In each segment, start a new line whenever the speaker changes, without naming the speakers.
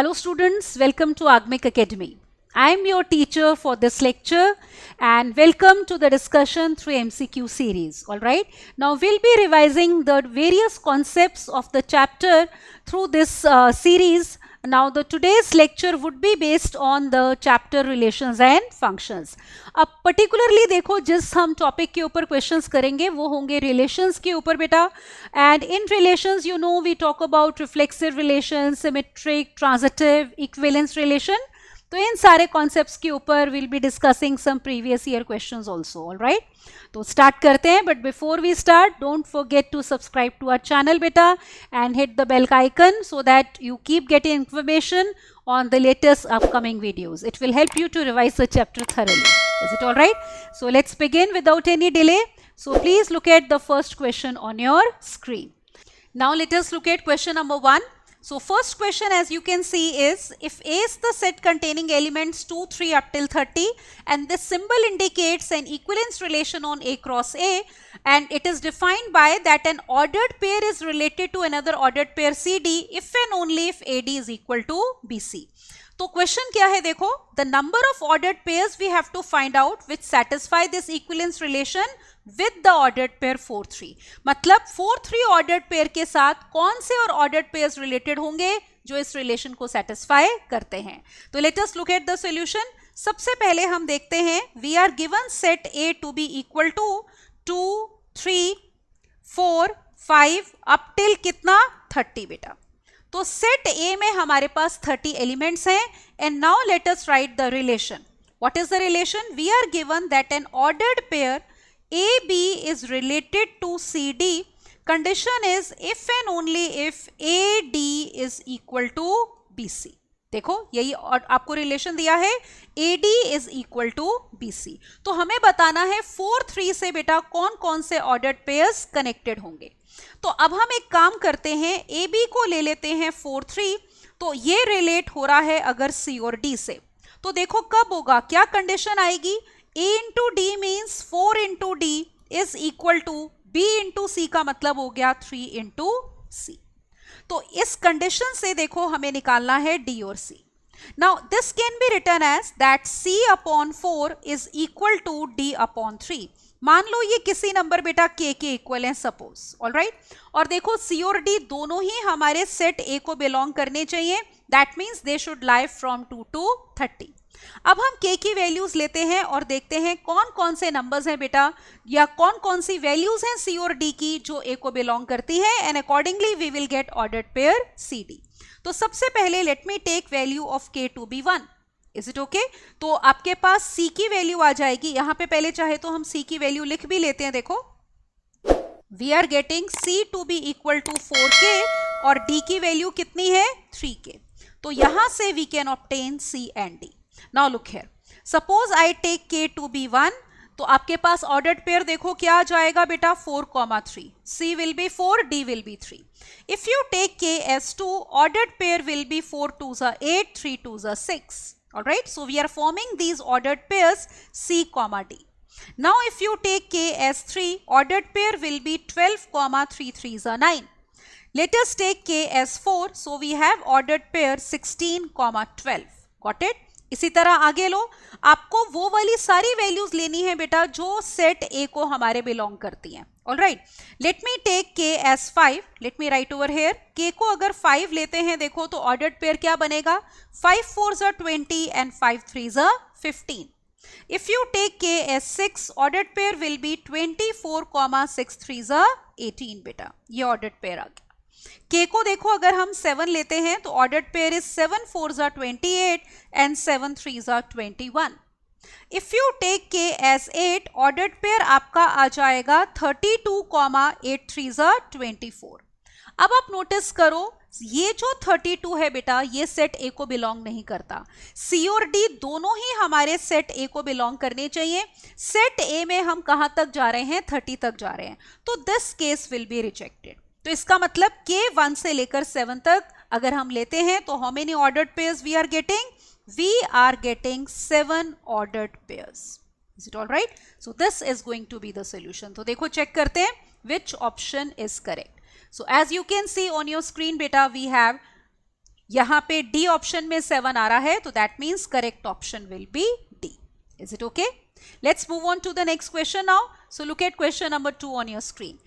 Hello students, welcome to Agmic Academy. I am your teacher for this lecture and welcome to the discussion through MCQ series. Alright, now we'll be revising the various concepts of the chapter through this series. Now today's lecture would be based on the chapter relations and functions. अब particularly देखो जिस हम topic के ऊपर questions करेंगे वो होंगे relations के ऊपर बेटा. And in relations you know we talk about reflexive relations, symmetric, transitive, equivalence relation. तो इन सारे कॉन्सेप्ट्स के ऊपर will be discussing some previous year questions also. Alright, तो स्टार्ट करते हैं. But before we start don't forget to subscribe to our channel बेटा and hit the bell icon so that you keep getting information on the latest upcoming videos. It will help you to revise the chapter thoroughly. Is it all right? So let's begin without any delay. So please look at the first question on your screen. Now let us look at question number 1. So first question, as you can see, is if A is the set containing elements 2, 3 up till 30 and this symbol indicates an equivalence relation on A cross A and it is defined by that an ordered pair is related to another ordered pair CD if and only if AD is equal to BC. तो question क्या है देखो, the number of ordered pairs we have to find out which satisfy this equivalence relation with the ordered pair 4, 3. मतलब 4, 3 ordered pair के साथ कौन से और ऑर्डर्ड पेयर्स रिलेटेड होंगे जो इस रिलेशन को सैटिस्फाई करते हैं. तो let us look at the solution. सबसे पहले हम देखते हैं we are given set A to be equal to 2, 3, 4, 5 up till कितना 30 बेटा. तो सेट ए में हमारे पास 30 एलिमेंट्स हैं and now let us write the relation. What is the relation? We are given that an ordered pair AB is related to CD. Condition is if and only if AD is equal to BC. देखो यही और आपको relation दिया है AD is equal to BC. तो हमें बताना है 4, 3 से बेटा कौन कौन से ऑर्डर्ड पेयर्स कनेक्टेड होंगे. तो अब हम एक काम करते हैं, AB को ले लेते हैं 4, 3. तो ये रिलेट हो रहा है अगर C और D से. तो देखो कब होगा, क्या कंडीशन आएगी, A into D means 4 into D is equal to B into C का मतलब हो गया 3 into C. तो इस कंडीशन से देखो हमें निकालना है D और C. Now this can be written as that C upon 4 is equal to D upon 3. मान लो ये किसी नंबर बेटा K के इक्वल है सपोज. ऑलराइट, और देखो C और D दोनों ही हमारे सेट A को बिलोंग करने चाहिए. That means they should lie from 2 to 30. अब हम K की वैल्यूज लेते हैं और देखते हैं कौन कौन से नंबर्स हैं बेटा या कौन कौन सी वैल्यूज हैं C और D की जो A को बिलोंग करती है and accordingly we will get ordered pair CD. तो सबसे पहले let me take value of K to be 1. Is it okay? तो आपके पास C की वैल्यू आ जाएगी. यहां पे पहले चाहे तो हम C की वैल्यू लिख भी लेते हैं. देखो we are getting C to be equal to 4K और D की वैल्यू कितनी है 3K. तो यहां से we can obtain C and D. Now look here. Suppose I take K to be 1. तो आपके पास ऑर्डर्ड पेयर देखो क्या आ जाएगा बेटा 4, 3. C will be 4, D will be 3. If you take K as 2, ordered pair will be 4 2s are 8, 3 2s are 6. Alright, so we are forming these ordered pairs C, D. Now if you take K as 3, ordered pair will be 12, 3 3s are 9. Let us take K as 4, so we have ordered pair 16, 12. Got it? इसी तरह आगे लो, आपको वो वाली सारी values लेनी है बेटा जो सेट A को हमारे बिलोंग करती हैं. Alright, let me take K as 5. Let me write over here. K को अगर 5 लेते हैं देखो तो ऑर्डर्ड पेयर क्या बनेगा, 5 4s are 20 and 5 3s are 15. If you take K as 6, ordered pair will be 24, 6 3s are 18 बेटा. ये ऑर्डर्ड पेयर आ गया. K को देखो अगर हम 7 लेते हैं तो ordered pair is 7 4s are 28 and 7 3s are 21. If you take K as 8, ordered pair आपका आ जाएगा 32, 8 3s are 24. अब आप नोटिस करो ये जो 32 है बेटा ये सेट A को बिलोंग नहीं करता. C और D दोनों ही हमारे सेट A को बिलोंग करने चाहिए. सेट A में हम कहां तक जा रहे हैं, 30 तक जा रहे हैं. तो this case will be rejected. तो इसका मतलब K 1 से लेकर 7 तक अगर हम लेते हैं तो how many ordered pairs we are getting? We are getting 7 ordered pairs. Is it all right? So this is going to be the solution. तो देखो चेक करते हैं which option is correct. So as you can see on your screen बेटा we have यहाँ पे D option में 7 आ रहा है, तो that means correct option will be D. Is it okay? Let's move on to the next question now. So look at question number 2 on your screen.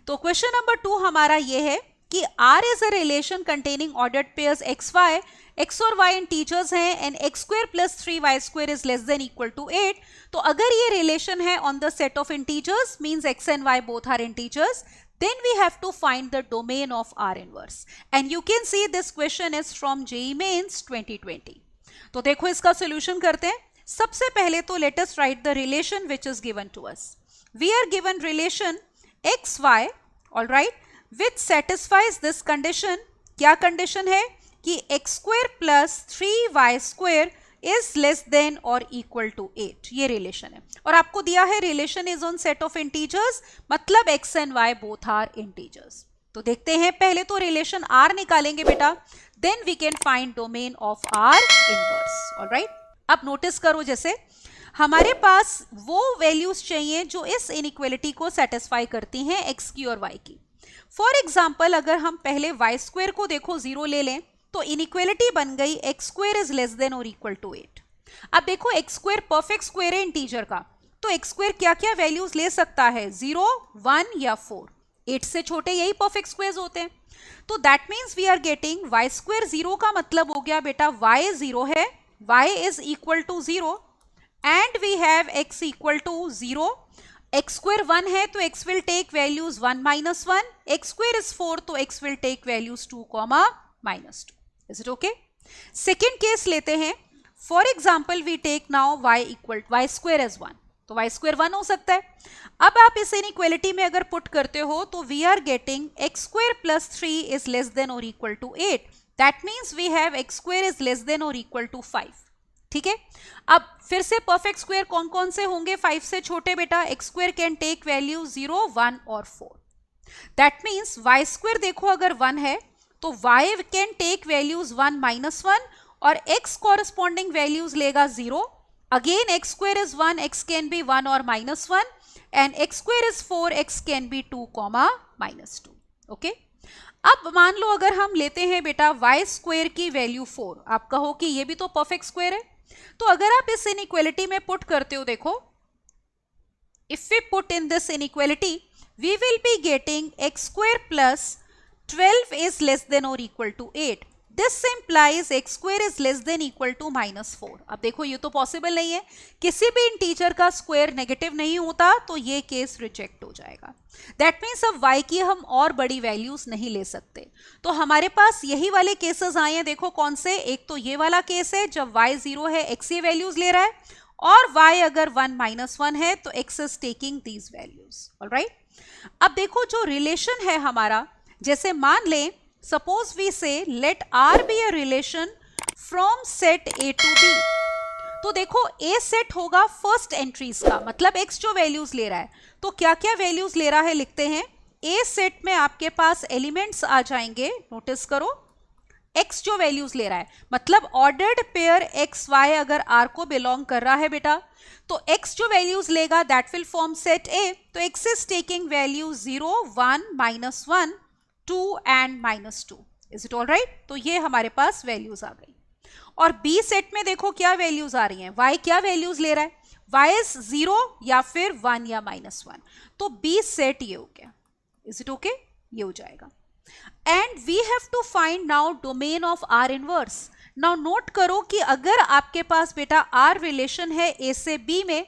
तो question number 2 हमारा ये है कि R is a relation containing ordered pairs x y, x और y integers हैं and x square plus 3y square is less than equal to 8. तो अगर ये रिलेशन है on the set of integers means x and y both are integers, then we have to find the domain of R inverse. And you can see this question is from JEE Mains 2020. तो देखो इसका solution करते हैं. सबसे पहले तो let us write the relation which is given to us. We are given relation xy, all right, which satisfies this condition. क्या condition है कि x square plus 3y square is less than or equal to 8. ये रिलेशन है और आपको दिया है relation is on set of integers, मतलब x and y both are integers. तो देखते हैं, पहले तो रिलेशन R निकालेंगे बेटा, then we can find domain of R inverse. Alright, अब नोटिस करो जैसे हमारे पास वो वैल्यूज चाहिए जो इस इनइक्वालिटी को सेटिस्फाई करती हैं x की और y की. फॉर एग्जाम्पल अगर हम पहले y स्क्वायर को देखो 0 ले लें तो इनइक्वालिटी बन गई x square is less than और इक्वल टू 8. अब देखो x स्क्वायर परफेक्ट स्क्वायर है इंटीजर का, तो x स्क्वायर क्या क्या वैल्यूज ले सकता है, 0, 1 या 4. 8 से छोटे यही परफेक्ट स्क्वायर्स होते हैं. तो that means we are getting y square 0 का मतलब हो गया बेटा y 0 है, y is equal to 0 and we have x equal to 0. x square 1 है तो x will take values 1 minus 1, x square is 4 तो x will take values 2, minus 2. Is it okay? Second case लेते हैं. For example we take now y square as 1, तो y square 1 हो सकता है. अब आप इस इनइक्वालिटी में अगर पुट करते हो तो we are getting x square plus 3 is less than और equal to 8. That means we have x square is less than और इक्वल टू 5. ठीक है, अब फिर से परफेक्ट स्क्वायर कौन कौन से होंगे 5 से छोटे बेटा, x square can take value 0, 1 और 4. दैट मीन्स y स्क्वायर देखो अगर 1 है तो y can take values 1 minus 1 और x कॉरस्पॉन्डिंग वैल्यूज लेगा 0. Again x square is 1, x can be 1 और minus 1 and x square is 4, x can be 2, minus 2. Okay, अब मान लो अगर हम लेते हैं बेटा y स्क्वायर की वैल्यू 4, आप कहो कि ये भी तो परफेक्ट स्क्वायर है. तो अगर आप इस इनइक्वालिटी में पुट करते हो, देखो if we put in this inequality we will be getting x square plus 12 is less than or equal to 8. This implies x square is less than equal to minus 4. अब देखो ये तो possible नहीं है, किसी भी इंटीजर का square negative नहीं होता, तो ये केस रिजेक्ट हो जाएगा. दैट मीन्स अब y की हम और बड़ी वैल्यूज नहीं ले सकते. तो हमारे पास यही वाले केसेस आए हैं. देखो कौन से, एक तो ये वाला केस है जब y 0 है, x ये वैल्यूज ले रहा है, और y अगर 1 माइनस 1 है तो x is taking these values. Alright, अब देखो जो रिलेशन है हमारा, जैसे मान लें suppose we say let R be a relation from set A to B. तो देखो A सेट होगा फर्स्ट एंट्रीज का, मतलब X जो वैल्यूज ले रहा है, तो क्या क्या वैल्यूज ले रहा है लिखते हैं. A सेट में आपके पास एलिमेंट्स आ जाएंगे, नोटिस करो X जो वैल्यूज ले रहा है, मतलब ऑर्डर्ड पेयर x y अगर R को बिलोंग कर रहा है बेटा, तो x जो वैल्यूज लेगा that will form set A. तो x is taking value 0, 1, minus 1, 2 and minus 2. Is it all right? तो ये हमारे पास वैल्यूज आ गई. और B सेट में देखो क्या वैल्यूज आ रही हैं, y क्या वैल्यूज ले रहा है, y इज 0 या फिर 1 या माइनस 1, तो B सेट ये हो गया. Is it okay? ये हो जाएगा. And we have to find now domain of R inverse. Now note करो कि अगर आपके पास बेटा R रिलेशन है A से B में,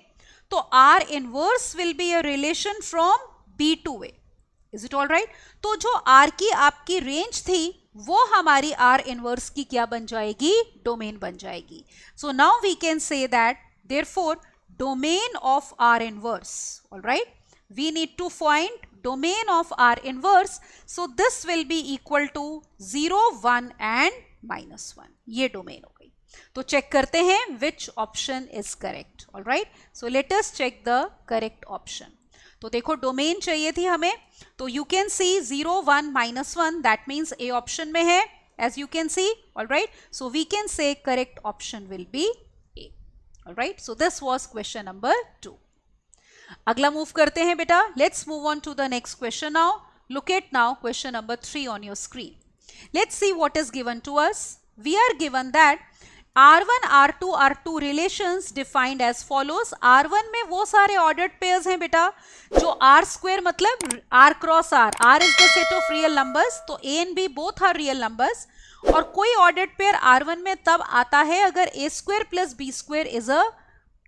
तो R inverse will be a relation from B to A. Is it all right? तो जो R की आपकी रेंज थी वो हमारी R इनवर्स की क्या बन जाएगी, डोमेन बन जाएगी. So now we can say that therefore domain of R inverse, all right, we need to find domain of R inverse. So this will be equal to 0, 1 and minus 1. ये domain हो गई. तो check करते हैं which option is correct. All right, so let us check the correct option. तो देखो domain चाहिए थी हमें, तो you can see 0, 1, minus 1, that means A option में है, as you can see. All right, so we can say correct option will be A. All right, so this was question number 2. अगला move करते हैं बेटा, let's move on to the next question now. Look at now question number 3 on your screen. Let's see what is given to us. We are given that R1, R2, R2 relations defined as follows. R1 में वो सारे ordered pairs हैं बेटा जो R square मतलब R cross R. R is the set of real numbers. तो A and B both are real numbers. और कोई ordered pair R1 में तब आता है अगर A square plus B square is a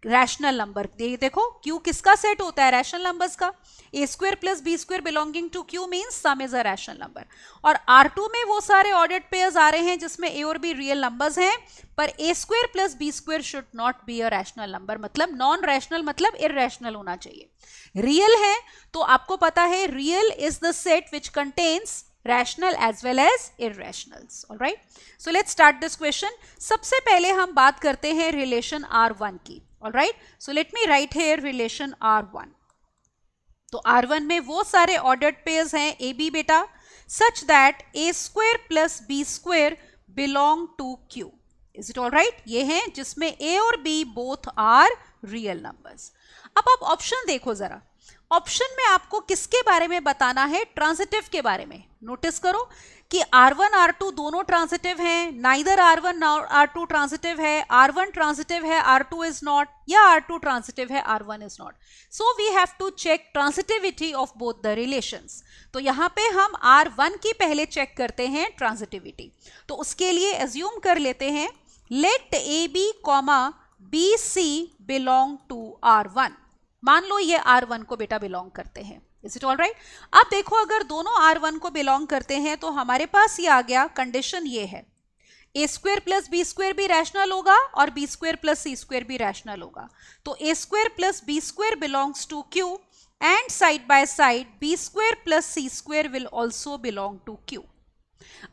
rational number. देखो Q किसका सेट होता है? रैशनल नंबर्स का. A square plus B square belonging to Q means sum is a rational number. और R2 में वो सारे ऑर्डर्ड पेयर्स आ रहे हैं जिसमें A और B रियल नंबर्स हैं, पर A square plus B square should not be a rational number. मतलब नॉन रैशनल मतलब इररैशनल होना चाहिए. रियल है तो आपको पता है real is the set which contains rational as well as irrationals. All right. So let's start this question. सबसे पहले हम बात करते हैं relation R1 की. All right. So let me write here relation R1. तो R1 में वो सारे ordered pairs हैं A B बेटा such that A square plus B square belong to Q. Is it all right? ये हैं जिसमें A और B both are real numbers. अब आप ऑप्शन देखो जरा. ऑप्शन में आपको किसके बारे में बताना है? ट्रांजिटिव के बारे में. नोटिस करो कि R1 R2 दोनों ट्रांजिटिव हैं, नाइदर R1 R2 ट्रांजिटिव है, R1 ट्रांजिटिव है, R2 इज नॉट, या R2 ट्रांजिटिव है, R1 is not. So we have to check transitivity of both the relations. तो यहाँ पे हम R1 की पहले चेक करते हैं ट्रांजिटिविटी. तो उसके लिए एज्यूम कर लेते हैं let AB, BC belong to R1. मान लो ये R1 को बेटा बिलोंग करते हैं. Is it all right? अब देखो अगर दोनों R1 को बिलोंग करते हैं तो हमारे पास ये आ गया, कंडीशन ये है A square plus B square भी रैशनल होगा और B square plus C square भी रैशनल होगा. तो A square plus B square belongs to Q and side by side B square plus C square will also belong to Q.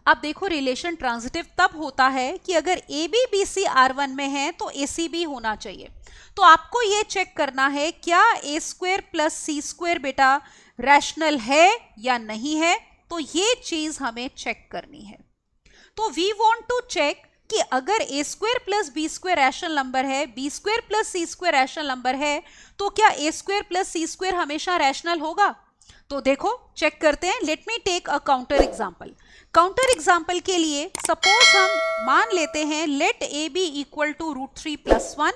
अब देखो relation transitive तब होता है कि अगर A B B C R1 में है तो ए सी भी होना चाहिए. तो आपको ये चेक करना है क्या A square plus C square बेटा रैशनल है या नहीं है. तो ये चीज हमें चेक करनी है. तो वी वांट टू चेक कि अगर A square plus B square rational number है, B square plus C square rational number है, तो क्या A square plus C square हमेशा रैशनल होगा? तो देखो चेक करते हैं. Let me take a counter example. Counter example के लिए सपोज हम मान लेते हैं let A B equal to √3 + 1.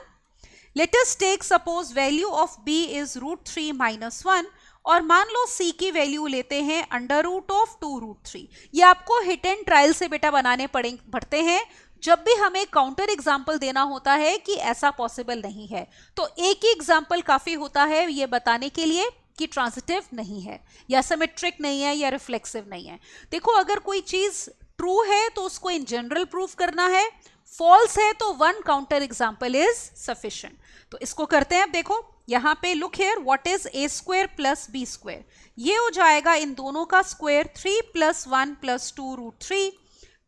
Let us take suppose value of b is √3 - 1 और मान लो c की वैल्यू लेते हैं √2√3. ये आपको हिट एंड ट्रायल से बेटा बनाने पड़ते हैं जब भी हमें काउंटर एग्जाम्पल देना होता है कि ऐसा पॉसिबल नहीं है. तो एक ही एग्जाम्पल काफी होता है ये बताने के लिए कि ट्रांजिटिव नहीं है या सिमेट्रिक नहीं है या रिफ्लेक्सिव नहीं है. देखो अगर कोई चीज ट्रू है तो उसको इन जनरल प्रूफ करना है, फॉल्स है तो one counter example is sufficient. तो इसको करते हैं. अब देखो यहाँ पे look here what is A square plus B square. ये हो जाएगा इन दोनों का square 3 + 1 + 2√3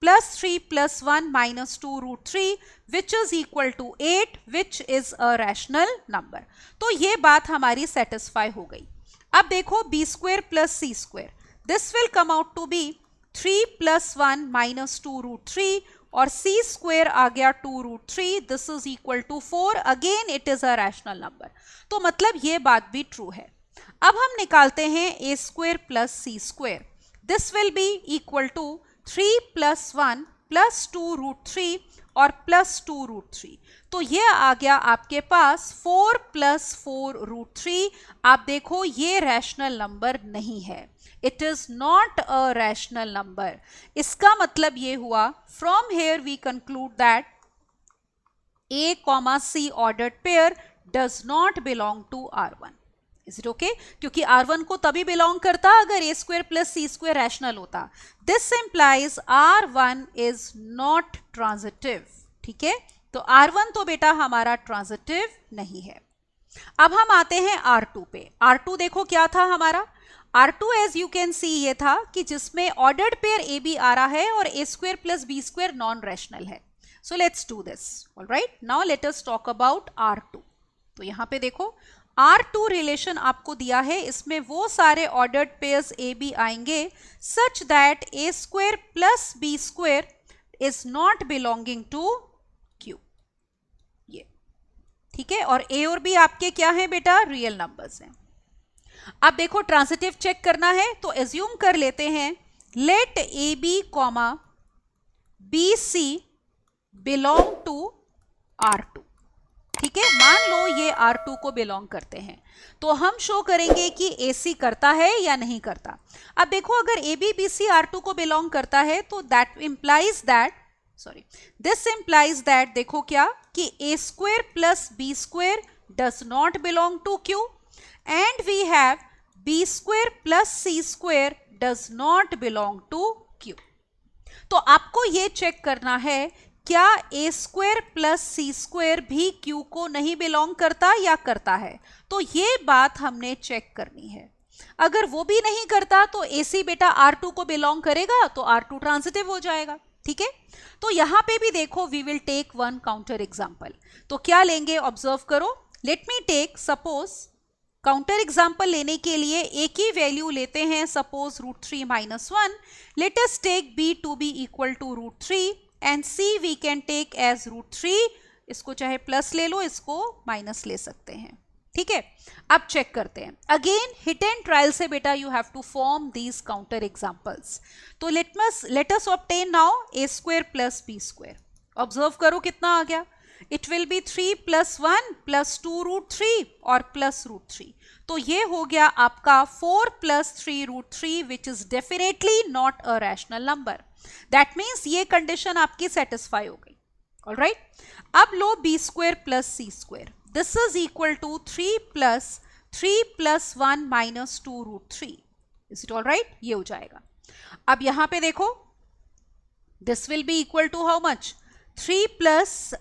+ 3 + 1 - 2√3 which is equal to 8 which is a rational number. तो ये बात हमारी सेटिस्फाई हो गई. अब देखो B square plus C square, this will come out to be 3 + 1 - 2√3 और सी स्क्वायर आ गया 2√3. This is equal to 4. Again it is a rational number. तो मतलब ये बात भी ट्रू है. अब हम निकालते हैं A square plus C square. This will be equal to 3 + 1 + 2√3 और +2√3. तो ये आ गया आपके पास 4 + 4√3. आप देखो ये रैशनल नंबर नहीं है. It is not a rational number. इसका मतलब ये हुआ from here we conclude that A, C ordered pair does not belong to R1. Is it okay? क्योंकि R1 को तभी बिलोंग करता अगर A square plus C square rational होता. This implies R1 is not transitive. ठीक है, तो R1 तो बेटा हमारा ट्रांजिटिव नहीं है. अब हम आते हैं R2 पे. R2 देखो क्या था हमारा. R2 एज यू कैन सी ये था कि जिसमें ऑर्डर्ड पेयर ए बी आ रहा है और A square plus B square non rational है. So let's do this. Alright, now let us talk about R2. तो यहाँ पे देखो R2 रिलेशन आपको दिया है, इसमें वो सारे ऑर्डर्ड पेयर्स ए बी आएंगे such that A square plus B square is not belonging to Q. ये ठीक है, और ए और बी आपके क्या है बेटा? रियल नंबर्स हैं. अब देखो ट्रांजिटिव चेक करना है तो एज्यूम कर लेते हैं let A B, B C belong to R2। ठीक है, मान लो ये R2 को बिलोंग करते हैं, तो हम शो करेंगे कि AC करता है या नहीं करता। अब देखो, अगर AB BC R2 को बिलोंग करता है तो that implies that, this implies that, देखो क्या, कि A square plus B square does not belong to Q and we have B square plus C square does not belong to Q। तो आपको ये चेक करना है, क्या A square plus C square भी Q को नहीं बिलोंग करता या करता है। तो ये बात हमने चेक करनी है। अगर वो भी नहीं करता तो AC बेटा R2 को बिलोंग करेगा, तो R2 ट्रांजिटिव हो जाएगा। ठीक है, तो यहां पे भी देखो, we will take one counter example. तो क्या लेंगे, ऑब्जर्व करो। Let me take, suppose counter example लेने के लिए एक ही वैल्यू लेते हैं, suppose √3 - 1। Let us take b to be equal to √3 and c we can take as √3। इसको चाहे प्लस ले लो, इसको माइनस ले सकते हैं। ठीक है, अब चेक करते हैं। अगेन हिट एंड ट्रायल से बेटा you have to form these counter examples. तो let us obtain now a square plus b square. Observe करो कितना आ गया, इट विल बी 3 + 1 + 2 √3 और प्लस √3। तो ये हो गया आपका 4 + 3 √3 which is definitely not a rational number. That means ये कंडीशन आपकी सेटिस्फाई हो गई। ऑलराइट, अब लो b square plus c square, this is equal to 3 + 3 + 1 - 2 √3। Is it alright, ये हो जाएगा। अब यहां पे देखो, this will be equal to how much, 3 plus,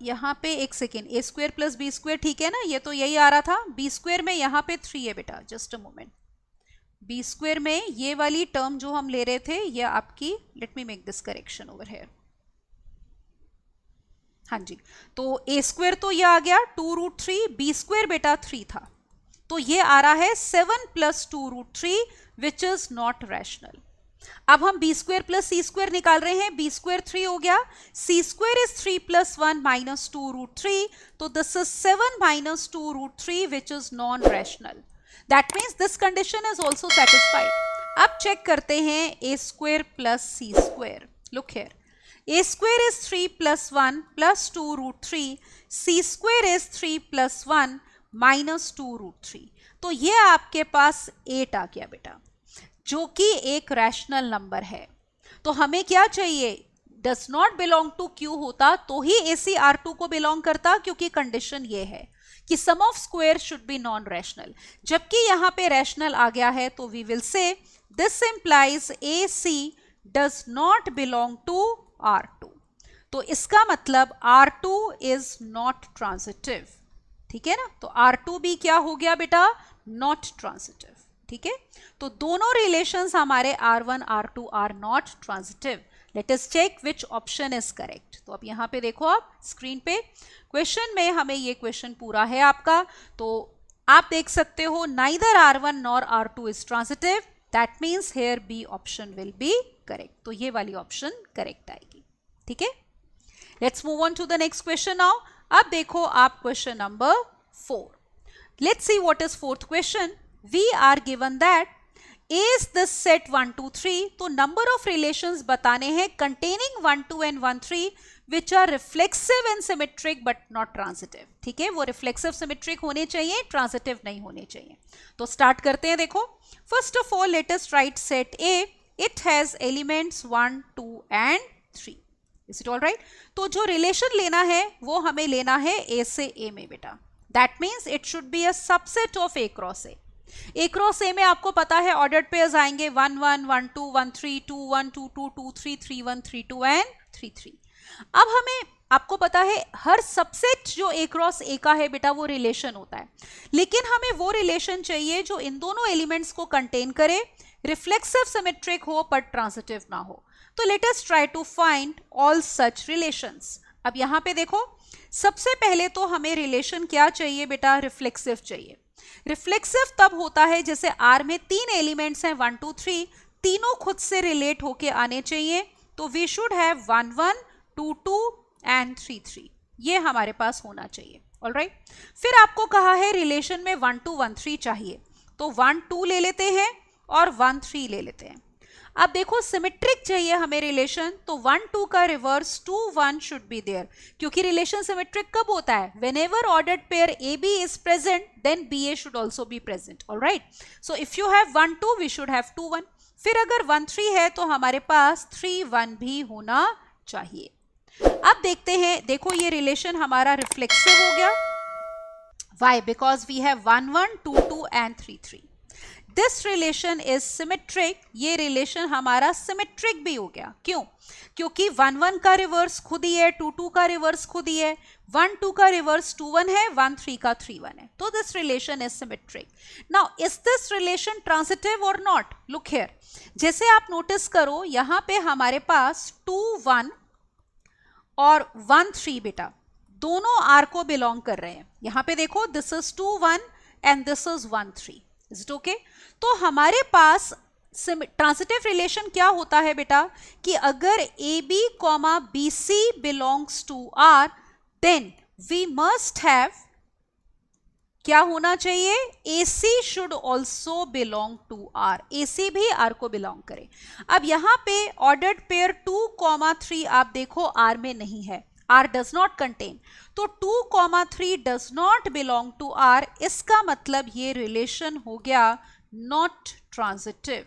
यहाँ पे एक second, a square plus b square, ठीक है ना, ये तो यही आ रहा था। b स्क्वायर में यहाँ पे 3 है बेटा, just a moment. b square में ये वाली टर्म जो हम ले रहे थे, ये आपकी, let me make this correction over here. हाँ जी, तो a स्क्वायर तो ये आ गया 2 √3, b स्क्वायर बेटा 3 था, तो ये आ रहा है 7 + 2 √3 विच इज नॉट रैशनल। अब हम b square plus C square निकाल रहे हैं, b स्क्वायर 3 हो गया, c स्क्वायर इज 3 + 1 - 2 √3, तो this is 7 - 2 √3 which is non rational. That means this condition is also satisfied. अब चेक करते हैं a square plus C square. Look here, a square is 3 + 1 + 2 √3, c square is 3 + 1 - 2 √3। तो ये आपके पास 8 आ गया बेटा, जो कि एक रैशनल नंबर है। तो हमें क्या चाहिए, does not belong to Q होता तो ही AC R2 को बिलोंग करता, क्योंकि कंडीशन ये है कि sum of square should be non rational. जबकि यहां पे रैशनल आ गया है, तो we will say this implies AC does not belong to R2। तो इसका मतलब R2 इज नॉट ट्रांजिटिव। ठीक है ना, तो R2 भी क्या हो गया बेटा, नॉट ट्रांजिटिव। ठीक है, तो दोनों रिलेशंस हमारे R1 R2 are not transitive. Let us check which option is correct. तो अब यहां पे देखो, आप स्क्रीन पे क्वेश्चन में हमें ये क्वेश्चन पूरा है आपका, तो आप देख सकते हो neither R1 nor R2 is transitive, that means here B option will be correct. तो ये वाली ऑप्शन करेक्ट आएगी। ठीक है, let's move on to the next question now. अब देखो आप question number 4। Let's see what is fourth question. We are given that is this set 1 2 3, तो number of relations बताने हैं containing 1 2 and 1 3 which are reflexive and symmetric but not transitive। ठीक है, वो reflexive symmetric होने चाहिए, transitive नहीं होने चाहिए। तो start करते हैं। देखो, first of all let us write set A, it has elements 1 2 and 3। Is it all right? तो जो relation लेना है वो हमें लेना है A से A में बेटा, that means it should be a subset of A cross A। A cross A में आपको पता है ऑर्डर्ड पेयर्स आएंगे 1 1 1 2 1 3 2 1 2 2 2 3 3 1 3 2 एंड 3 3। अब हमें, आपको पता है हर सबसेट जो A क्रॉस A का है बेटा वो रिलेशन होता है, लेकिन हमें वो रिलेशन चाहिए जो इन दोनों एलिमेंट्स को कंटेन करे, रिफ्लेक्सिव सिमेट्रिक हो पर ट्रांजिटिव ना हो। तो let us try to find all such relations. अब यहाँ पे देखो, सबसे पहले तो हमें रिलेशन क्या चाहिए बेटा, रिफ्लेक्सिव चाहिए। रिफ्लेक्सिव तब होता है जैसे R में 3 एलिमेंट्स हैं 1 2 3, तीनों खुद से रिलेट होके आने चाहिए। तो वी शुड हैव 1 1 2 2 एंड 3 3, ये हमारे पास होना चाहिए। ऑलराइट, फिर आपको कहा है रिलेशन में 1 2 1 3 चाहिए, तो 1 2 ले लेते हैं और 1 3 ले लेते हैं। अब देखो सिमेट्रिक चाहिए हमें रिलेशन, तो 1 2 का रिवर्स 2 1 शुड बी देयर, क्योंकि रिलेशन सिमेट्रिक कब होता है, whenever ordered pair AB is present then BA should also be present, alright. So if you have 1 2 we should have 2 1. फिर अगर 1 3 है तो हमारे पास 3 1 भी होना चाहिए. अब देखते हैं, देखो ये रिलेशन हमारा रिफ्लेक्सिव हो गया. Why? Because we have 1 1 2 2 and 3 3. This relation is symmetric. ये रिलेशन हमारा सिमेट्रिक भी हो गया. क्यों? क्योंकि 1 1 का रिवर्स खुद ही है, 2 2 का रिवर्स खुद ही है, 1 2 का रिवर्स 2 1 है, 1 3 का 3 1 है. तो this relation is symmetric. Now is this relation transitive और नॉट? लुक हियर, जैसे आप नोटिस करो यहाँ पे हमारे पास 2 1 और 1 3 बेटा दोनों आर को बिलोंग कर रहे हैं. यहां पे देखो this is 2 1 and this is 1 3. Is it okay? तो हमारे पास ट्रांजिटिव रिलेशन क्या होता है बेटा, कि अगर AB, BC belongs to R then we must have क्या होना चाहिए, AC should also belong to R. AC भी R को बिलोंग करे. अब यहां पे ऑर्डर्ड पेयर 2 3 आप देखो R में नहीं है, R does not contain. तो 2 3 does not belong to R. इसका मतलब ये रिलेशन हो गया not transitive.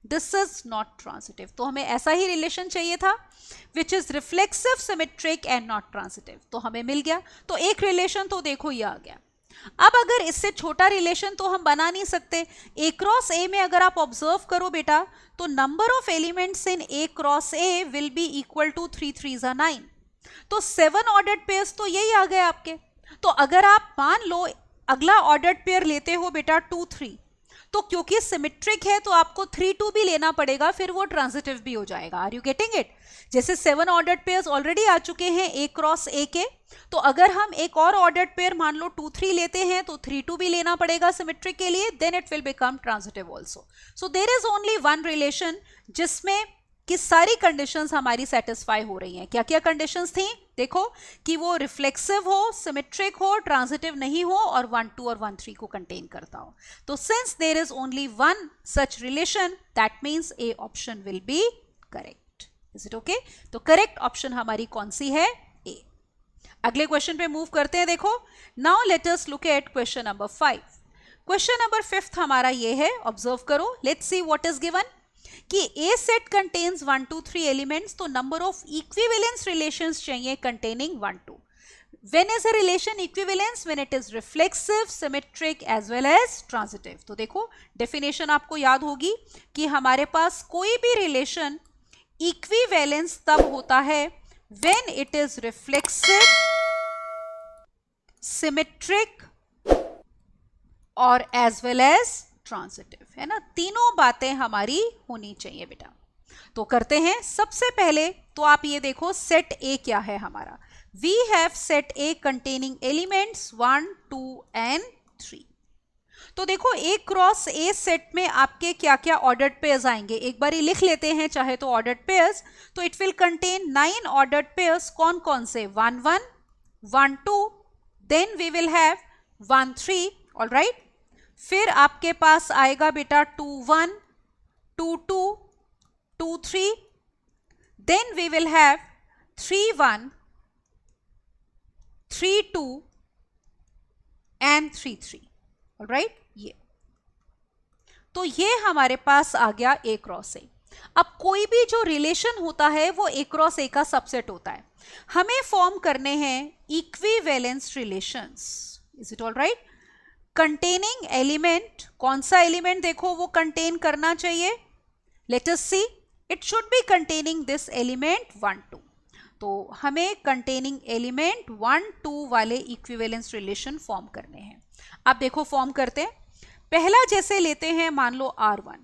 This is not transitive. तो हमें ऐसा ही रिलेशन चाहिए था which is reflexive, symmetric and not transitive. तो हमें मिल गया. तो एक रिलेशन तो देखो ये आ गया. अब अगर इससे छोटा रिलेशन तो हम बना नहीं सकते. A क्रॉस A में अगर आप ऑब्जर्व करो बेटा, तो number of elements in A cross A will be equal to 3 3 9. तो 7 ऑर्डर्ड पेयर्स तो यही आ गए आपके. तो अगर आप मान लो अगला ऑर्डर्ड पेयर लेते हो बेटा 2 3, तो क्योंकि सिमेट्रिक है तो आपको 3 2 भी लेना पड़ेगा, फिर वो ट्रांजिटिव भी हो जाएगा. Are you getting it? जैसे 7 ऑर्डर्ड पेयर्स ऑलरेडी आ चुके हैं A क्रॉस A के, तो अगर हम एक और ऑर्डर्ड पेयर मान लो 2 3 लेते हैं तो 3 2 भी लेना पड़ेगा सिमेट्रिक के लिए, then it will become transitive also. So there is only one relation जिसमें कि सारी कंडीशंस हमारी सेटिस्फाई हो रही हैं. क्या क्या कंडीशंस थी? देखो कि वो रिफ्लेक्सिव हो, सिमेट्रिक हो, ट्रांजिटिव नहीं हो और 1 2 और 1 3 को कंटेन करता हो. तो since there is only one such relation that means A option will be correct. Is it okay? तो करेक्ट ऑप्शन हमारी कौन सी है? ए. अगले क्वेश्चन पे मूव करते हैं. देखो now let us look at question number 5. Question number 5 हमारा ये है, ऑब्जर्व करो. Let's see what is given. कि A सेट कंटेन्स 1 2 3 एलिमेंट्स, तो नंबर ऑफ इक्विवेलेंस रिलेशंस चाहिए containing 1 2. When is a relation equivalence? When it is reflexive, symmetric as well as transitive. तो देखो definition आपको याद होगी कि हमारे पास कोई भी रिलेशन इक्विवेलेंस तब होता है when it is reflexive, symmetric और एज वेल एज ट्रांजिटिव. है ना, तीनों बातें हमारी होनी चाहिए बेटा. तो करते हैं. सबसे पहले तो आप ये देखो सेट A क्या है हमारा. We have set A containing elements 1 2 and 3. तो देखो A क्रॉस A सेट में आपके क्या क्या ऑर्डर्ड पेयर्स आएंगे, एक बार ही लिख लेते हैं चाहे तो ऑर्डर्ड पेयर्स. तो it will contain 9 ordered pairs. कौन कौन से? 1 1 1 2, then we will have 1 3. Alright. फिर आपके पास आएगा बेटा 2 1 2 2 2 3, then we will have 3 1 3 2 and 3 3. Alright. ये तो ये हमारे पास आ गया A क्रॉस A. अब कोई भी जो रिलेशन होता है वो A क्रॉस A का सबसेट होता है. हमें फॉर्म करने हैं equivalence relations. Is it alright? Containing element, कौन सा एलिमेंट देखो वो कंटेन करना चाहिए? Let us see. It should be containing this element 1 2. तो हमें कंटेनिंग एलिमेंट 1 2 वाले इक्विवेलेंस रिलेशन फॉर्म करने हैं. अब देखो फॉर्म करते हैं. पहला जैसे लेते हैं मान लो R1.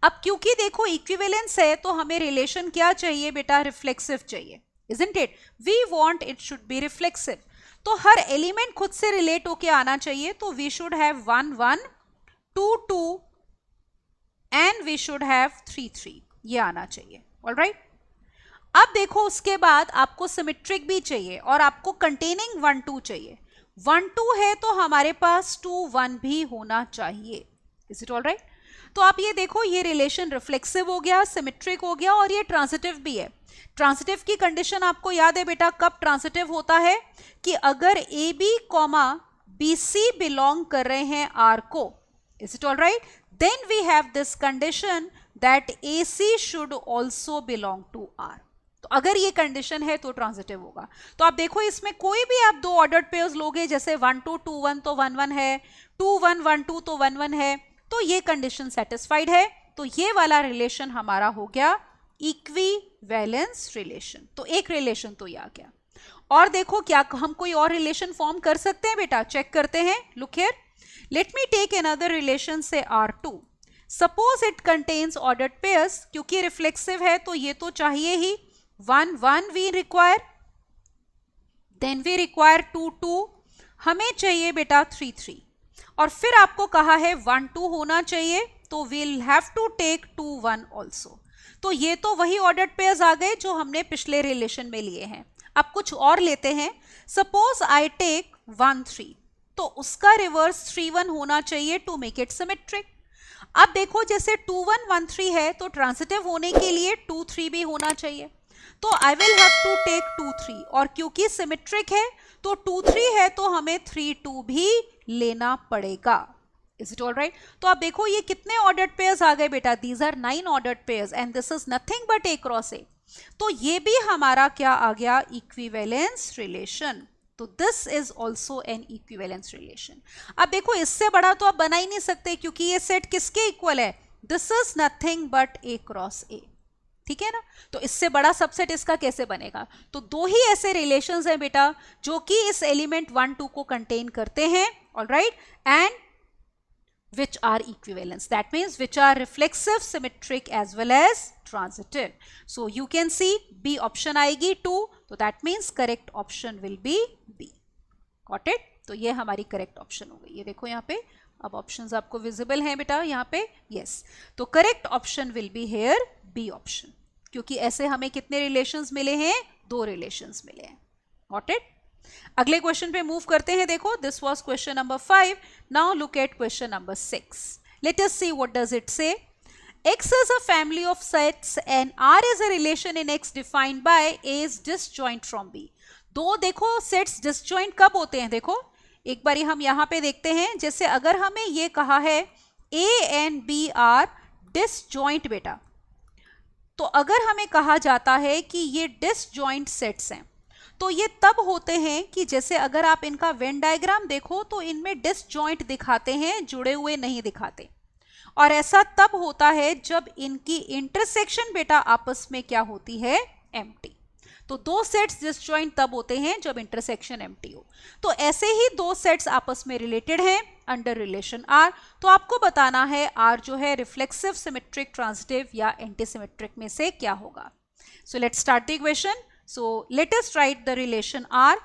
अब क्योंकि देखो इक्विवेलेंस है तो हमें रिलेशन क्या चाहिए बेटा? रिफ्लेक्सिव चाहिए. Isn't it? We want it should be reflexive. तो हर एलिमेंट खुद से रिलेट होके आना चाहिए. तो we should have 1 1 2 2 and we should have 3 3. ये आना चाहिए. ऑलराइट. अब देखो उसके बाद आपको सिमेट्रिक भी चाहिए और आपको कंटेनिंग 1 2 चाहिए. 1 2 है तो हमारे पास 2 1 भी होना चाहिए. Is it alright? तो आप ये देखो, ये रिलेशन रिफ्लेक्सिव हो गया, सिमेट्रिक हो गया और ये ट्रांजिटिव भी है। ट्रांजिटिव की कंडीशन आपको याद है बेटा, कब ट्रांजिटिव होता है कि अगर A B comma B C belong कर रहे हैं आर को, is it all right, then we have this condition that A C should also belong to R. तो अगर ये कंडीशन है तो ट्रांजिटिव होगा। तो आप देखो इसमें कोई भी आप दो ऑर्डर्ड पेयर्स लोगे, जैसे 1 2 2 1 तो 1 1 है, 2 1 1 2 तो 1 1 है, तो ये कंडीशन सेटिस्फाइड है। तो ये वाला रिलेशन हमारा हो गया इक्विवेलेंस रिलेशन। तो एक रिलेशन तो ये आ गया। और देखो क्या हम कोई और रिलेशन फॉर्म कर सकते हैं बेटा, चेक करते हैं। Look here, let me take another relation say R2। Suppose it contains ordered pairs, क्योंकि रिफ्लेक्सिव है तो ये तो चाहिए ही। 1 1 we require, then we require 2 2, हमें चाहिए बेटा 3 3, और फिर आपको कहा है 1 2 होना चाहिए, तो we'll have to take 2 1 also. तो ये तो वही ऑर्डर्ड पेयर्स आ गए जो हमने पिछले रिलेशन में लिए हैं। अब कुछ और लेते हैं। सपोज आई टेक 1 3, तो उसका रिवर्स 3 1 होना चाहिए टू मेक इट सिमेट्रिक। अब देखो जैसे 2 1 1 3 है, तो ट्रांजिटिव होने के लिए 2 3 भी होना चाहिए। तो I will have to take 2 3, और क्योंकि सिमेट्रिक है तो 2 3 है तो हमें 3 2 भी लेना पड़ेगा। Is it all right? तो आप देखो ये कितने ऑर्डर्ड पेयर्स आ गए बेटा, these are 9 ordered pairs and this is nothing but A cross A. तो ये भी हमारा क्या आ गया, इक्विवेलेंस रिलेशन। तो this is also an equivalence relation. अब देखो इससे बड़ा तो आप बना ही नहीं सकते, क्योंकि ये सेट किसके इक्वल है, this is nothing but A cross ए। ठीक है ना? तो इससे बड़ा सबसेट इसका कैसे बनेगा? तो दो ही ऐसे रिलेशंस हैं बेटा जो कि इस एलिमेंट 1 2 को कंटेन करते हैं, all right, and which are equivalents, that means which are reflexive, symmetric as well as transitive. So you can see B option आएगी 2, तो that means correct option will be B. Got it? तो ये हमारी correct option हो गई। ये देखो यहाँ पे अब options आपको visible हैं बेटा यहाँ पे, yes, तो correct option will be here B option, क्योंकि ऐसे हमें कितने relations मिले हैं, 2 relations मिले हैं। Got it? अगले क्वेश्चन पे मूव करते हैं। देखो this was question number 5, now look at question number 6। Late us see what does it से। X is a family of sets and R is a relation in X defined by A is disjoint from B। दो देखो sets disjoint कब होते हैं, देखो एक बारी हम यहाँ पे देखते हैं। जैसे अगर हमें ये कहा है A and B are disjoint बेटा, तो अगर हमें कहा जाता है कि ये डिसजॉइंट सेट्स हैं, तो ये तब होते हैं कि जैसे अगर आप इनका वेन डायग्राम देखो तो इनमें डिसजॉइंट दिखाते हैं, जुड़े हुए नहीं दिखाते। और ऐसा तब होता है जब इनकी इंटरसेक्शन बेटा आपस में क्या होती है, एम्प्टी। तो दो सेट्स डिसजॉइंट तब होते हैं जब इंटरसेक्शन एम्प्टी हो। तो ऐसे ही दो सेट्स आपस में रिलेटेड हैं अंडर रिलेशन आर। तो आपको बताना है आर जो है रिफ्लेक्सिव, सिमेट्रिक, ट्रांजिटिव या एंटीसिमेट्रिक में से क्या होगा। So let's start the equation. So let us write the relation R.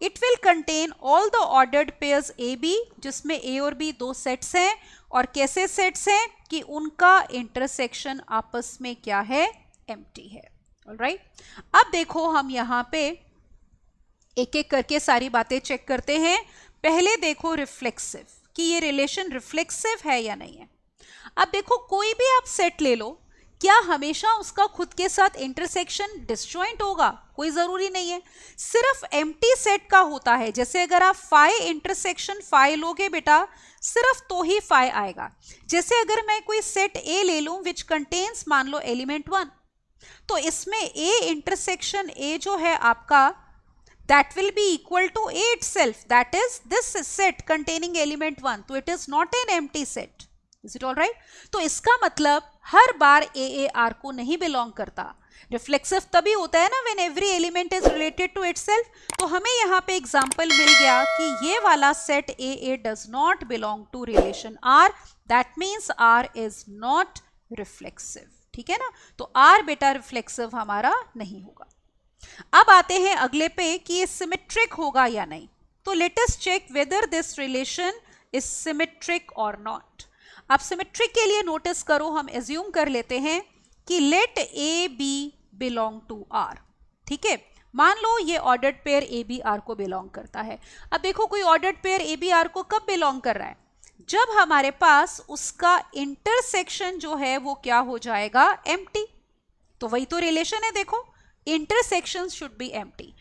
It will contain all the ordered pairs AB, जिसमें A और B दो सेट्स हैं, और कैसे सेट्स हैं कि उनका इंटरसेक्शन आपस में क्या है, एम्प्टी है। ऑलराइट, अब देखो हम यहाँ पे एक एक करके सारी बातें चेक करते हैं। पहले देखो रिफ्लेक्सिव, कि ये रिलेशन रिफ्लेक्सिव है या नहीं है। अब देखो कोई भी आप सेट ले लो, क्या हमेशा उसका खुद के साथ इंटरसेक्शन डिसजॉइंट होगा? कोई जरूरी नहीं है, सिर्फ एम्प्टी सेट का होता है। जैसे अगर आप फाई इंटरसेक्शन फाई लोगे बेटा, सिर्फ तो ही फाई आएगा। जैसे अगर मैं कोई सेट ए ले लूं विच कंटेन्स मान लो एलिमेंट 1, तो इसमें ए इंटरसेक्शन ए जो है आपका, that will be equal to A itself, that is this set containing element 1, तो it is not an empty set. Is it all right? तो इसका मतलब हर बार ए आर को नहीं बिलोंग करता। रिफ्लेक्सिव तभी होता है ना when every element is related to itself. तो हमें यहाँ पे एग्जांपल मिल गया कि ये वाला set A does not belong to relation R, that means R is not reflexive. ठीक है ना? तो आर बेटा रिफ्लेक्सिव हमारा नहीं होगा। अब आते हैं अगले पे कि ये सिमेट्रिक होगा या नहीं। तो let us check whether this relation is symmetric और नॉट। अब सिमेट्रिक के लिए नोटिस करो, हम एज्यूम कर लेते हैं कि let A B belong to R. ठीक है, मान लो ये ordered pair A B R को बिलोंग करता है। अब देखो कोई ordered pair A B R को कब बिलोंग कर रहा है, जब हमारे पास उसका इंटरसेक्शन जो है वो क्या हो जाएगा, एम्प्टी। तो वही तो रिलेशन है, देखो इंटरसेक्शन शुड बी एम्प्टी।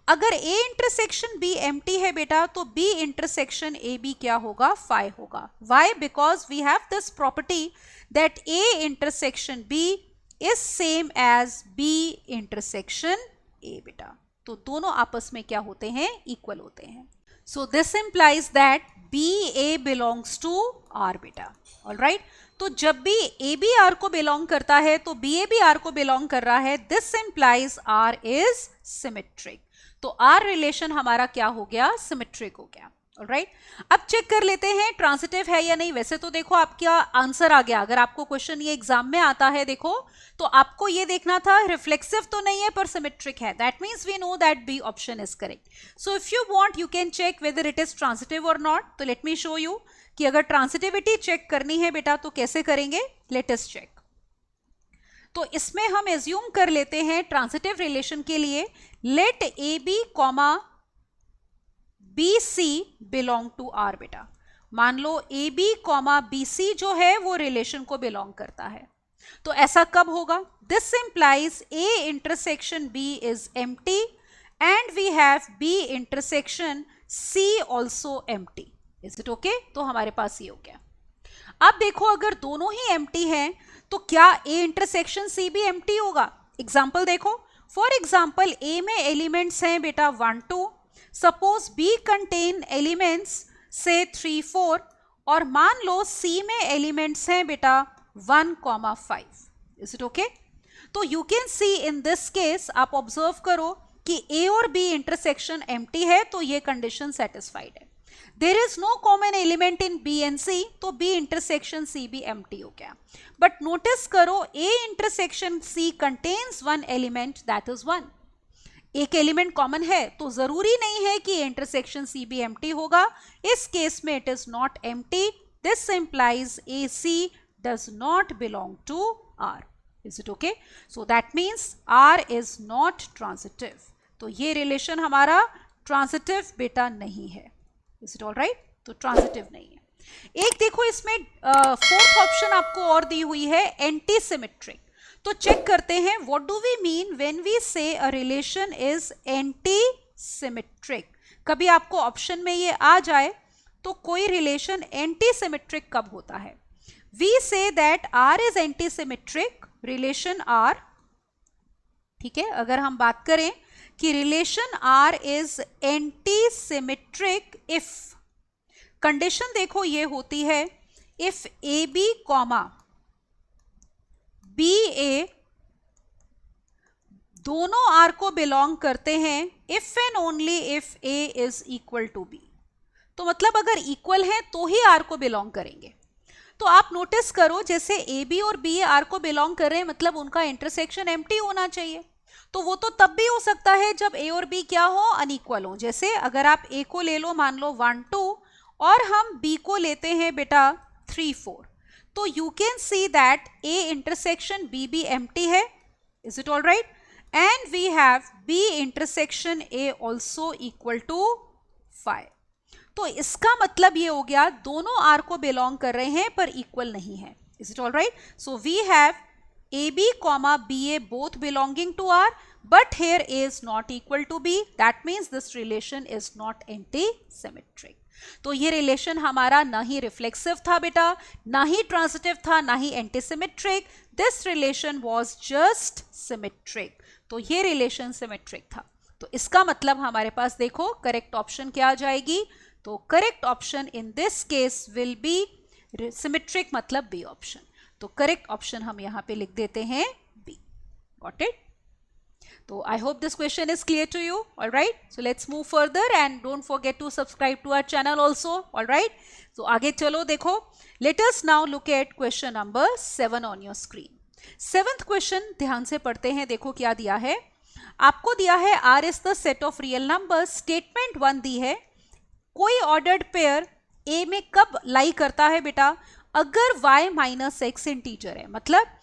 अगर ए इंटरसेक्शन बी एम्प्टी है बेटा तो बी इंटरसेक्शन ए बी क्या होगा, फाई होगा। Why? Because we have this property that A intersection B is same as B intersection A बेटा। तो दोनों आपस में क्या होते हैं, इक्वल होते हैं। So this implies that B A belongs to R बेटा। ऑलराइट, तो जब भी ए बी आर को बिलोंग करता है तो बी ए बी आर को बिलोंग कर रहा है, this implies R is symmetric. तो आर रिलेशन हमारा क्या हो गया, सिमेट्रिक हो गया। ऑलराइट, अब चेक कर लेते हैं ट्रांसिटिव है या नहीं। वैसे तो देखो आपका आंसर आ गया, अगर आपको क्वेश्चन ये एग्जाम में आता है देखो तो आपको ये देखना था रिफ्लेक्सिव तो नहीं है पर सिमेट्रिक है, that means we know that B option is correct. So if you want you can check whether it is transitive और नॉट। तो लेट मी शो यू कि अगर ट्रांसिटिविटी चेक करनी है बेटा तो कैसे करेंगे, लेट अस चेक। तो इसमें हम एज्यूम कर लेते हैं ट्रांसिटिव रिलेशन के लिए, let A B comma B C belong to R बेटा। मान लो A B comma B C जो है वो रिलेशन को बिलोंग करता है। तो ऐसा कब होगा, this implies A intersection B is empty and we have B intersection C also empty. Is it okay? तो हमारे पास ये हो गया। अब देखो अगर दोनों ही एम्प्टी हैं तो क्या ए इंटरसेक्शन सी भी एम्प्टी होगा। एग्जाम्पल देखो, फॉर एग्जाम्पल ए में एलिमेंट्स हैं बेटा 1 2, सपोज बी कंटेन एलिमेंट्स से 3 4 और मान लो सी में एलिमेंट्स हैं बेटा 1 5। Is it okay? तो you can see in this case, आप ऑब्जर्व करो कि ए और बी इंटरसेक्शन एम्प्टी है तो ये कंडीशन सेटिस्फाइड है। There is no common element in B and C, तो बी इंटरसेक्शन सी भी एम्प्टी हो गया। बट नोटिस करो A intersection C contains one element that is 1। एक एलिमेंट कॉमन है तो जरूरी नहीं है कि इंटरसेक्शन सी भी एम्प्टी होगा। इस केस में it is not empty, this implies A C does not belong to R. Is it okay? So that means R is not transitive. तो ये रिलेशन हमारा ट्रांसिटिव बेटा नहीं है। Is it all right? तो ट्रांसिटिव नहीं है। एक देखो इसमें फोर्थ ऑप्शन आपको और दी हुई है, एंटी सिमेट्रिक। तो चेक करते हैं what do we mean when we say a relation is anti symmetric. कभी आपको ऑप्शन में ये आ जाए तो कोई रिलेशन एंटी सिमेट्रिक कब होता है, we say that R is anti symmetric relation R. ठीक है, अगर हम बात करें कि relation R is anti symmetric if, condition देखो ये होती है if A B comma B A दोनों आर को बिलोंग करते हैं if and only if A is equal to B. तो मतलब अगर इक्वल है तो ही आर को बिलोंग करेंगे। तो आप नोटिस करो जैसे ए बी और बी ए आर को बिलोंग कर रहे हैं मतलब उनका इंटरसेक्शन एम्प्टी होना चाहिए। तो वो तो तब भी हो सकता है जब ए और बी क्या हो, अनइक्वल हो। जैसे अगर आप ए को ले लो मान लो 1 2 और हम बी को लेते हैं बेटा 3 4, तो you can see that A intersection B भी एम्प्टी है। Is it all right? And we have B intersection A also equal to 5। तो इसका मतलब ये हो गया दोनों आर को बिलोंग कर रहे हैं पर इक्वल नहीं है। Is it all right? So we have A B comma B A both belonging to R, but here A is not equal to B, that means this relation is not anti-symmetric। तो ये relation हमारा ना ही reflexive था बेटा, ना ही transitive था, ना ही antisymmetric. This relation was just symmetric. तो ये रिलेशन सिमेट्रिक था। तो इसका मतलब हमारे पास देखो करेक्ट ऑप्शन क्या आ जाएगी, तो correct option in this case will be symmetric, मतलब बी ऑप्शन। तो करेक्ट ऑप्शन हम यहाँ पे लिख देते हैं B. Got it? So I hope this question is clear to you. All right, so let's move further and don't forget to subscribe to our channel also. All right, so आगे चलो देखो, let us now look at question number 7 on your screen. 7th question ध्यान से पढ़ते हैं। देखो क्या दिया है आपको, दिया है R is the set of real numbers। Statement 1 दी है, कोई ऑर्डर्ड पेयर A में कब लाई करता है बेटा, अगर y माइनस एक्स इंटीजर है। मतलब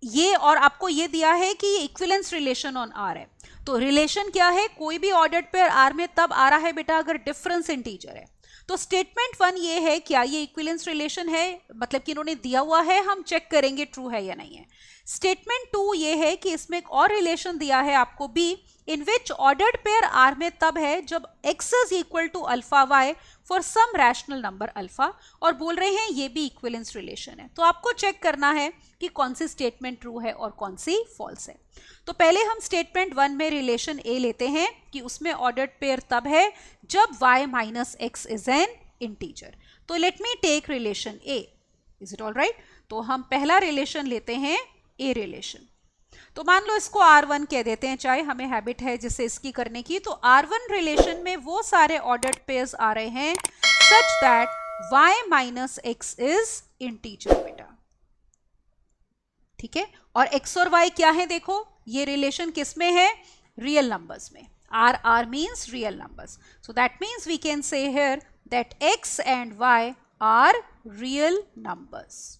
ये, और आपको ये दिया है कि ये इक्विवेलेंस रिलेशन ऑन आर है। तो रिलेशन क्या है, कोई भी ऑर्डर्ड पेयर आर में तब आ रहा है बेटा अगर डिफरेंस इंटीजर है। तो स्टेटमेंट 1 ये है, क्या ये इक्विवेलेंस रिलेशन है, मतलब कि इन्होंने दिया हुआ है, हम चेक करेंगे ट्रू है या नहीं है। स्टेटमेंट 2 ये है कि इसमें एक और रिलेशन दिया है आपको B, in which ordered pair R में तब है जब x is equal to alpha y for some rational number alpha, और बोल रहे हैं ये भी इक्विवेलेंस रिलेशन है। तो आपको चेक करना है कि कौन सी स्टेटमेंट ट्रू है और कौन सी फॉल्स है। तो पहले हम स्टेटमेंट 1 में रिलेशन ए लेते हैं कि उसमें ऑर्डर्ड पेयर तब है जब y minus x is an integer. तो let me take relation A, is it all right. तो हम पहला रिलेशन लेते हैं ए रिलेशन। तो मान लो इसको R1 कह देते हैं, चाहे हमें हैबिट है जिससे इसकी करने की। तो R1 रिलेशन में वो सारे ऑर्डर्ड पेयर्स आ रहे हैं such that y minus x is integer बेटा, ठीक है। और x और y क्या है, देखो ये रिलेशन किस में है, रियल नंबर्स में। R means real numbers, so that means we can say here that x and y are real numbers.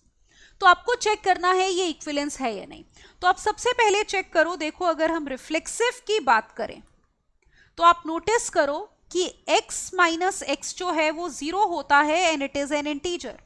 तो आपको चेक करना है ये इक्विवेलेंस है या नहीं। तो आप सबसे पहले चेक करो, देखो अगर हम रिफ्लेक्सिव की बात करें तो आप नोटिस करो कि x माइनस एक्स जो है वो 0 होता है and it is an integer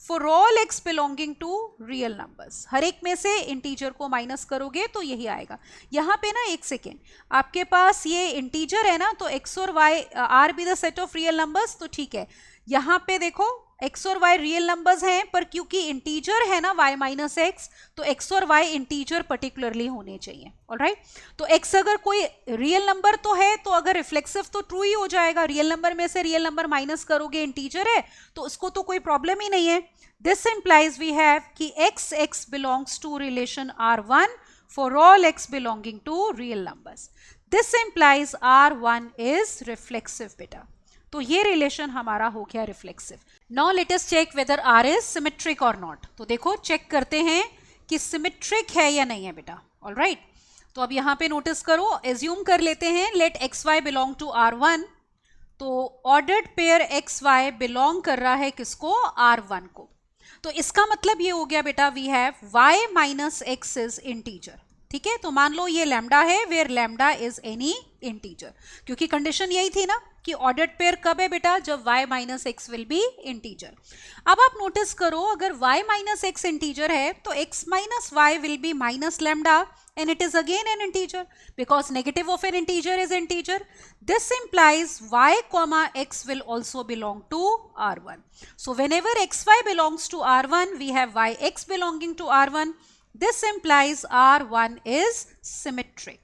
for all x belonging to real numbers. हर एक में से इंटीजर को माइनस करोगे तो यही आएगा। यहाँ पे ना एक सेकेंड, आपके पास ये इंटीजर है ना, तो x और y R be the set of real numbers, तो ठीक है। यहाँ पे देखो x और y रियल नंबर्स हैं, पर क्योंकि इंटीजर है ना y माइनस एक्स, तो x और y इंटीजर पर्टिकुलरली होने चाहिए, ऑलराइट। तो x अगर कोई रियल नंबर तो है, तो अगर रिफ्लेक्सिव तो ट्रू ही हो जाएगा। रियल नंबर में से रियल नंबर माइनस करोगे, इंटीजर है तो उसको तो कोई प्रॉब्लम ही नहीं है। दिस इंप्लाइज वी हैव कि x belongs to relation R1 for all x belonging to real numbers. This implies R1 is reflexive बेटा। तो ये रिलेशन हमारा हो गया reflexive. Now let us check whether R is symmetric और not. तो देखो चेक करते हैं कि सिमेट्रिक है या नहीं है बेटा, ऑलराइट। तो अब यहाँ पे नोटिस करो, एज्यूम कर लेते हैं let x y belong to R1। तो ordered pair x y belong कर रहा है किसको, R1 को। तो इसका मतलब ये हो गया बेटा we have y minus x is integer, ठीक है। तो मान लो ये लैम्डा है where lambda is any integer, क्योंकि कंडीशन यही थी ना कि ऑर्डर्ड पेयर कब है बेटा, जब y minus x will be integer. अब आप नोटिस करो, अगर y माइनस एक्स इंटीजर है तो x minus y will be minus lambda and it is again an integer because negative of an integer is integer. This implies y comma x will also belong to R1. So whenever xy belongs to R1, we have yx belonging to R1. This implies R1 is symmetric.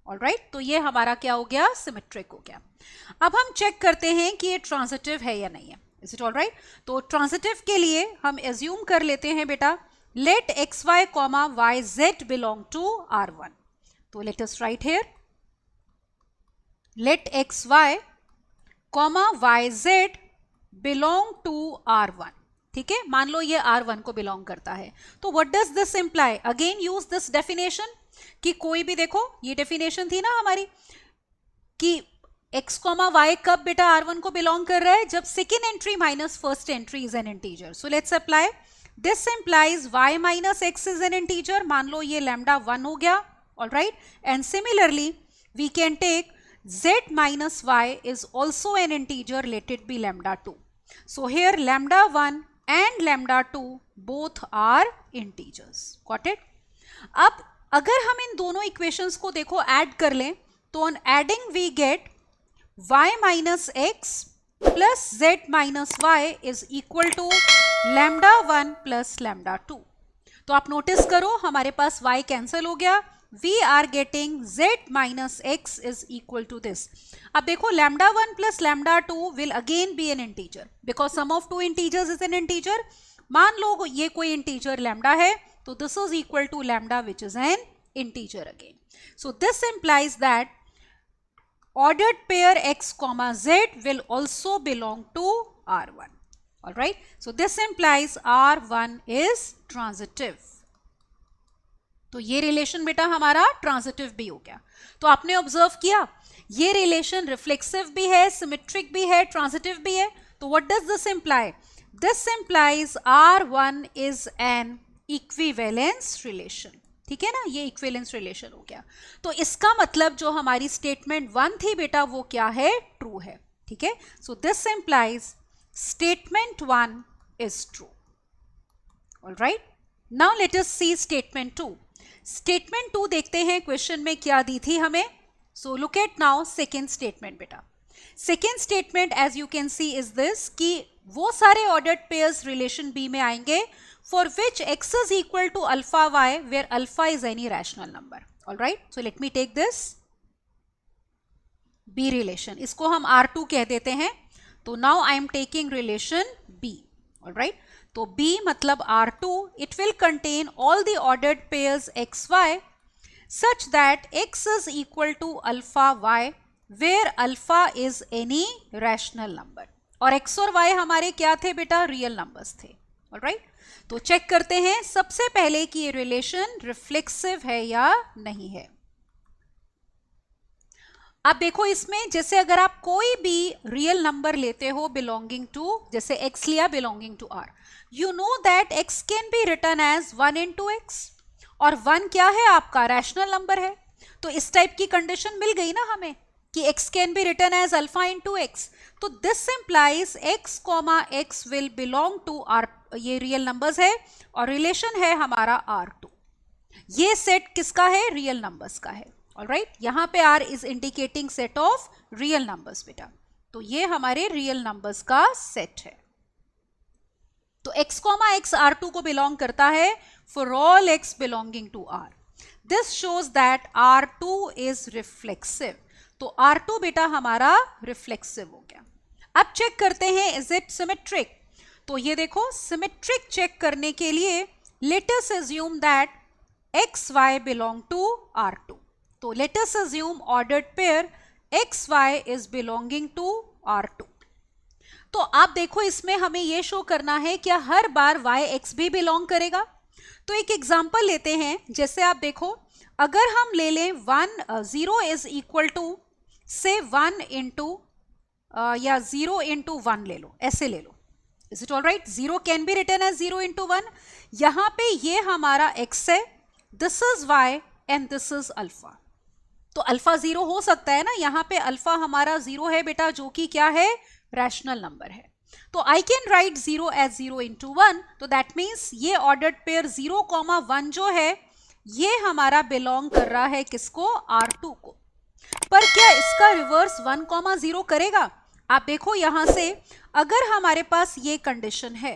Alright, तो ये हमारा क्या हो गया, symmetric हो गया। अब हम चेक करते हैं कि ये ट्रांजिटिव है या नहीं है। Is it all right? तो ट्रांजिटिव के लिए हम एज्यूम कर लेते हैं बेटा let xy comma yz belong to R1. तो let us write here let xy comma yz belong to R1. ठीक है, मान लो ये R1 को बिलोंग करता है। तो what does this imply? Again use this definition कि कोई भी, देखो ये डेफिनेशन थी ना हमारी कि x कॉमा y कब बेटा R1 को बिलोंग कर रहा है, जब second entry minus first entry is an integer. So let's apply this implies y minus x is an integer. मान लो ये लैम्डा 1 हो गया, alright. And similarly we can take z minus y is also an integer, let it be lambda 2। So here lambda 1 and lambda 2 both are integers. Got it? अब अगर हम इन दोनों equations को देखो ऐड कर लें, तो on adding we get y minus x plus z minus y is equal to lambda 1 plus lambda 2। तो आप नोटिस करो हमारे पास y कैंसिल हो गया, we are getting z minus x is equal to this. अब देखो lambda 1 plus lambda 2 will again be an integer because sum of two integers is an integer. मान लो ये कोई इंटीजर लैम्डा है, तो this is equal to lambda which is an integer again. So this implies that ordered pair x comma z will also belong to R1. All right, so this implies R1 is transitive. तो ये relation बेटा हमारा transitive भी हो गया। तो आपने observe किया ये रिलेशन रिफ्लेक्सिव भी है, सिमेट्रिक भी है, ट्रांजिटिव भी है। तो what does this imply? This implies R1 is an equivalence relation. ठीक है ना, ये इक्विवेलेंस रिलेशन हो गया। तो इसका मतलब जो हमारी स्टेटमेंट 1 थी बेटा वो क्या है, ट्रू है। ठीक है, so this implies statement 1 is true. All right, now let us see statement 2. statement 2 देखते हैं क्वेश्चन में क्या दी थी हमें. so look at now second statement बेटा. second statement as you can see is this कि वो सारे ordered pairs relation B में आएंगे for which x is equal to alpha y where alpha is any rational number. all right, so let me take this B relation, इसको हम R2 कह देते हैं. तो now I am taking relation B. all right, तो B मतलब R2, it will contain all the ordered pairs xy such that x is equal to alpha y where alpha is any rational number. और x और y हमारे क्या थे बेटा, real numbers थे. all right, तो चेक करते हैं सबसे पहले कि ये रिलेशन रिफ्लेक्सिव है या नहीं है. अब देखो इसमें जैसे अगर आप कोई भी रियल नंबर लेते हो बिलोंगिंग टू, जैसे x लिया belonging to r, you know that x can be written as 1 into x और 1 क्या है आपका रैशनल नंबर है. तो इस टाइप की कंडीशन मिल गई ना हमें कि x can be written as alpha into x. तो this implies x, x will belong to r, ये रियल नंबर्स है और रिलेशन है हमारा R2. ये सेट किसका है, रियल नंबर्स का है. ऑलराइट, यहाँ पे R is indicating set of real numbers बेटा. तो ये हमारे रियल नंबर्स का सेट है. तो x, x R2 को बिलोंग करता है for all x belonging to R. This shows that R2 is reflexive. तो R2 बेटा हमारा रिफ्लेक्सिव हो गया. अब चेक करते हैं इज इट सिमेट्रिक. तो ये देखो सिमेट्रिक चेक करने के लिए let us assume that xy belong to R2. तो let us assume ordered pair xy is belonging to R2. तो आप देखो इसमें हमें ये शो करना है क्या हर बार yx भी बिलोंग करेगा. तो एक एग्जांपल लेते हैं. जैसे आप देखो अगर हम ले लें 0 इज इक्वल टू से 1 इंटू या 0 इंटू 1 ले लो, ऐसे ले लो. Is it all right, 0 can be written as 0 into 1. यहाँ पे ये हमारा x है, this is y and this is alpha. तो अल्फा 0 हो सकता है ना, यहाँ पे अल्फा हमारा 0 है बेटा जो कि क्या है, रैशनल नंबर है. तो I can write 0 as 0 into 1. तो दैट मीन्स ये ऑर्डर्ड पेयर 0,1 जो है ये हमारा बिलोंग कर रहा है किसको, R2 को. पर क्या इसका रिवर्स 1,0 करेगा. आप देखो यहां से अगर हमारे पास ये कंडीशन है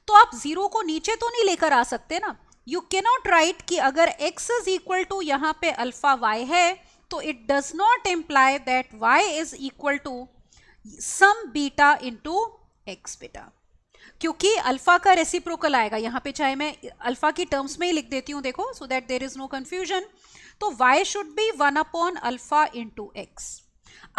तो आप 0 को नीचे तो नहीं लेकर आ सकते ना. यू कैनॉट राइट कि अगर x इज इक्वल टू यहाँ पे अल्फा y है तो it does not imply that y is equal to some beta into x बेटा, क्योंकि अल्फा का रेसिप्रोकल आएगा यहाँ पे. चाहे मैं अल्फा की टर्म्स में ही लिख देती हूँ देखो, so that there is no confusion. तो y should be 1 upon alpha into x.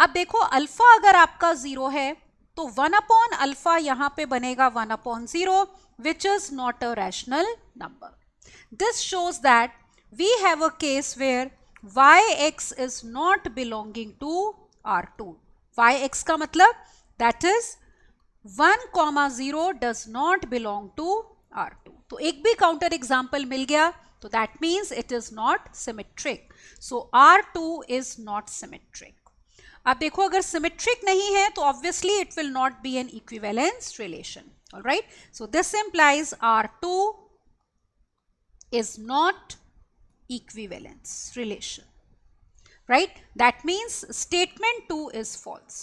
अब देखो अल्फा अगर आपका 0 है तो 1 अपॉन अल्फा यहाँ पे बनेगा 1 upon 0 which is not a rational number. This shows that we have a case where yx is not belonging to R2. yx का मतलब that is 1,0 does not belong to R2. तो एक भी counter example मिल गया तो that means it is not symmetric. So R2 is not symmetric. अब देखो अगर symmetric नहीं है तो obviously it will not be an equivalence relation. All right. So this implies R2 is not equivalence relation, right? That means statement 2 is false.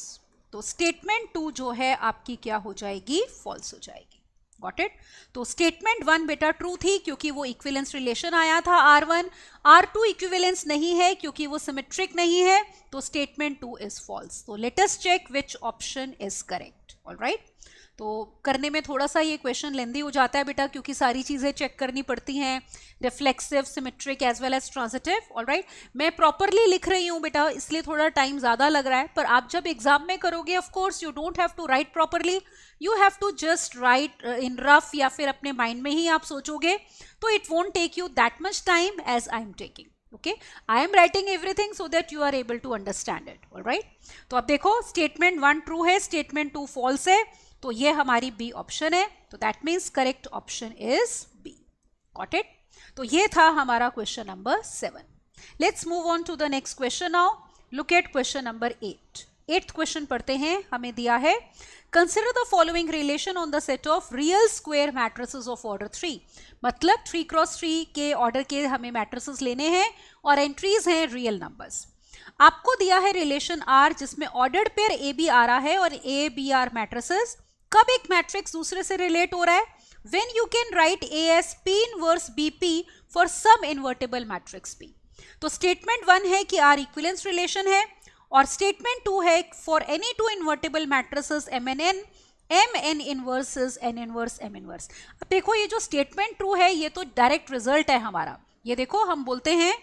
तो statement 2 जो है आपकी क्या हो जाएगी, false हो जाएगी. Got it? तो statement 1 बेटा ट्रू थी क्योंकि वो equivalence relation आया था R1. R2 equivalence नहीं है क्योंकि वो symmetric नहीं है, तो statement 2 is false. तो let us check which option is correct. All right? तो करने में थोड़ा सा ये क्वेश्चन लेंदी हो जाता है बेटा क्योंकि सारी चीज़ें चेक करनी पड़ती हैं, reflexive, symmetric as well as transitive. Alright, मैं प्रॉपरली लिख रही हूँ बेटा इसलिए थोड़ा टाइम ज़्यादा लग रहा है, पर आप जब एग्जाम में करोगे of course you don't have to write properly, you have to just write in rough या फिर अपने माइंड में ही आप सोचोगे, तो it won't take you that much time as I am taking. Okay, I am writing everything so that you are able to understand it. All right. तो अब देखो statement 1 true है, statement 2 false है, तो ये हमारी B ऑप्शन है. तो that means correct option is B. Got it? तो ये था हमारा question number 7. Let's move on to the next question now. Look at question number 8. 8th question पढ़ते हैं. हमें दिया है consider the following relation on the set of real square matrices of order 3। मतलब 3x3 के ऑर्डर के हमें matrices लेने हैं और एंट्रीज हैं रियल नंबर्स। आपको दिया है रिलेशन R जिसमें ऑर्डर्ड पेयर ए बी आ रहा है और ए बी आर मैट्रिसेस। कब एक मैट्रिक्स दूसरे से रिलेट हो रहा है? When you can write A as P inverse BP for some invertible matrix P। तो स्टेटमेंट 1 है कि R इक्विवेलेंस रिलेशन है और स्टेटमेंट 2 है for any two invertible matrices MN MN inverse N inverse M inverse. अब देखो ये जो स्टेटमेंट 2 है ये तो डायरेक्ट रिजल्ट है हमारा। ये देखो हम बोलते हैं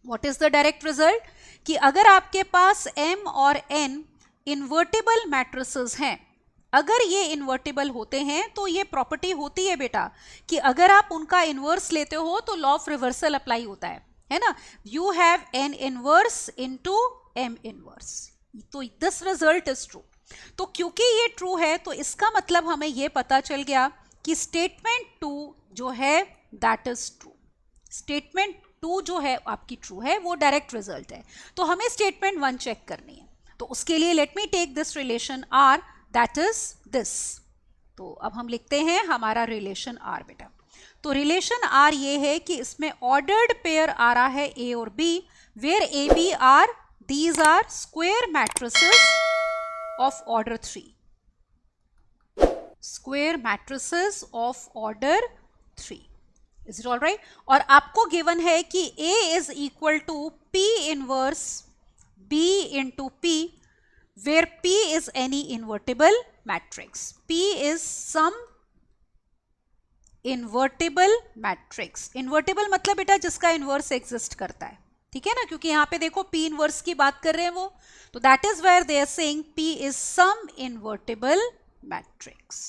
what is the direct result कि अगर आपके पास M और N इन्वर्टिबल मैट्रिसेस हैं, अगर ये इन्वर्टिबल होते हैं तो ये प्रॉपर्टी होती है बेटा कि अगर आप उनका इनवर्स लेते हो तो लॉ ऑफ रिवर्सल अप्लाई होता है ना। You have N inverse into M inverse, तो दिस रिजल्ट इज ट्रू। तो क्योंकि ये ट्रू है तो इसका मतलब हमें ये पता चल गया कि स्टेटमेंट 2 जो है दैट इज ट्रू। स्टेटमेंट 2 जो है आपकी ट्रू है वो डायरेक्ट रिजल्ट है। तो हमें स्टेटमेंट 1 चेक करनी है। तो उसके लिए let me take this relation R that is this. तो अब हम लिखते हैं हमारा रिलेशन R बेटा। तो रिलेशन R ये है कि इसमें ऑर्डर्ड पेयर आ रहा है A और B, where A B are these are square matrices of order 3, square matrices of order 3। Is it all right? और आपको गिवन है कि A is equal to P inverse B into P, where P is any invertible matrix. P is some invertible matrix. Invertible मतलब बेटा जिसका inverse exist करता है, ठीक है ना, क्योंकि यहाँ पे देखो P इनवर्स की बात कर रहे हैं वो, तो that is where they are saying P is some invertible matrix.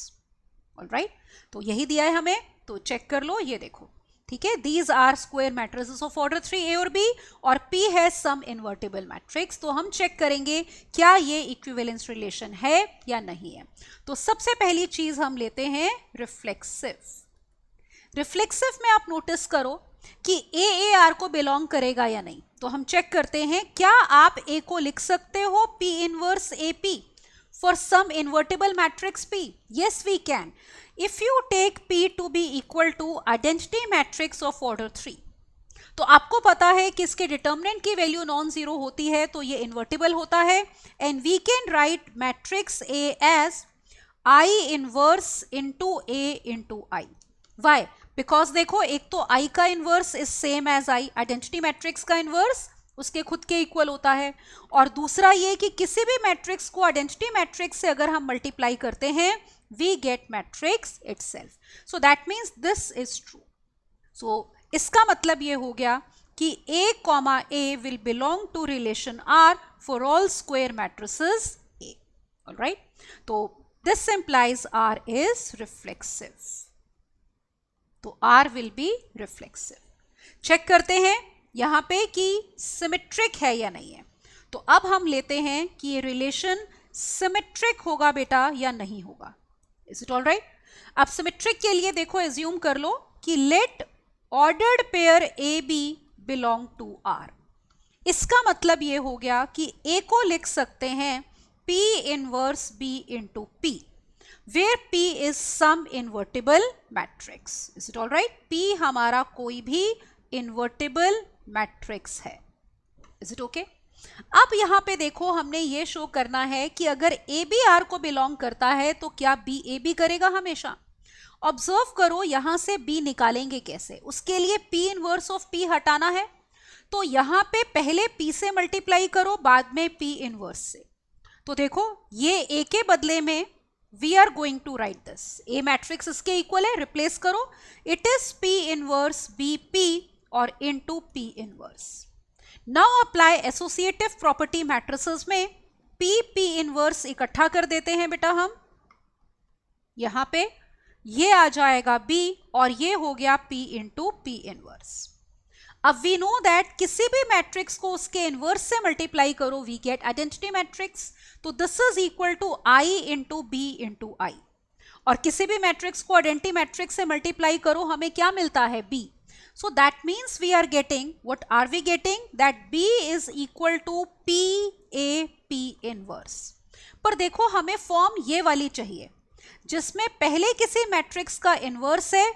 All right? तो यही दिया है हमें, तो चेक कर लो, ये देखो, ठीक है। These are square matrices of order 3 A और B और P है सम इन्वर्टिबल मैट्रिक्स। तो हम चेक करेंगे क्या ये इक्विवेलेंस रिलेशन है या नहीं है। तो सबसे पहली चीज हम लेते हैं रिफ्लेक्सिव। रिफ्लेक्सिव में आप नोटिस करो कि A R को बिलोंग करेगा या नहीं। तो हम चेक करते हैं, क्या आप A को लिख सकते हो P inverse AP for some invertible matrix P? Yes, we can. If you take P to be equal to identity matrix of order 3, तो आपको पता है कि इसके डिटर्मिनेंट की वैल्यू नॉन जीरो होती है तो ये इन्वर्टिबल होता है। And we can write matrix A as I inverse into A into I। Why? Because देखो एक तो I का inverse is same as I, identity matrix का इनवर्स उसके खुद के इक्वल होता है, और दूसरा ये कि किसी भी मैट्रिक्स को आइडेंटिटी मैट्रिक्स से अगर हम मल्टीप्लाई करते हैं we get matrix itself. So that means this is true. So इसका मतलब ये हो गया कि A comma A will belong to relation R for all square matrices A। Alright, तो this implies R is reflexive. तो R will be reflexive. Check करते हैं यहां पे कि सिमेट्रिक है या नहीं है। तो अब हम लेते हैं कि ये रिलेशन सिमेट्रिक होगा बेटा या नहीं होगा। Is it all right? अब सिमेट्रिक के लिए देखो एज्यूम कर लो कि let ordered pair A B belong to R. इसका मतलब ये हो गया कि ए को लिख सकते हैं P inverse B into P, where P is some invertible matrix. Is it all right? P हमारा कोई भी इन्वर्टिबल मैट्रिक्स है। Is it okay? अब यहां पे देखो हमने ये शो करना है कि अगर ए बी आर को बिलोंग करता है तो क्या बी ए बी करेगा हमेशा। ऑब्जर्व करो यहां से बी निकालेंगे कैसे, उसके लिए P इनवर्स ऑफ P हटाना है। तो यहां पे पहले P से मल्टीप्लाई करो बाद में P इनवर्स से। तो देखो ये A के बदले में we are going to write this, A matrix इसके इक्वल है, रिप्लेस करो, it is P inverse B P और into P inverse. Now apply associative property matrices में P P इनवर्स इकट्ठा कर देते हैं बेटा हम। यहां पे ये आ जाएगा B और ये हो गया P इंटू P इनवर्स। अब वी नो दैट किसी भी मैट्रिक्स को उसके इनवर्स से मल्टीप्लाई करो वी गेट आइडेंटिटी मैट्रिक्स। तो this is equal to I into B into I। और किसी भी मैट्रिक्स को आइडेंटिटी मैट्रिक्स से मल्टीप्लाई करो हमें क्या मिलता है B। So that means we are getting, what are we getting? That B is equal to P A P inverse. पर देखो हमें फॉर्म ये वाली चाहिए जिसमें पहले किसी मैट्रिक्स का इनवर्स है,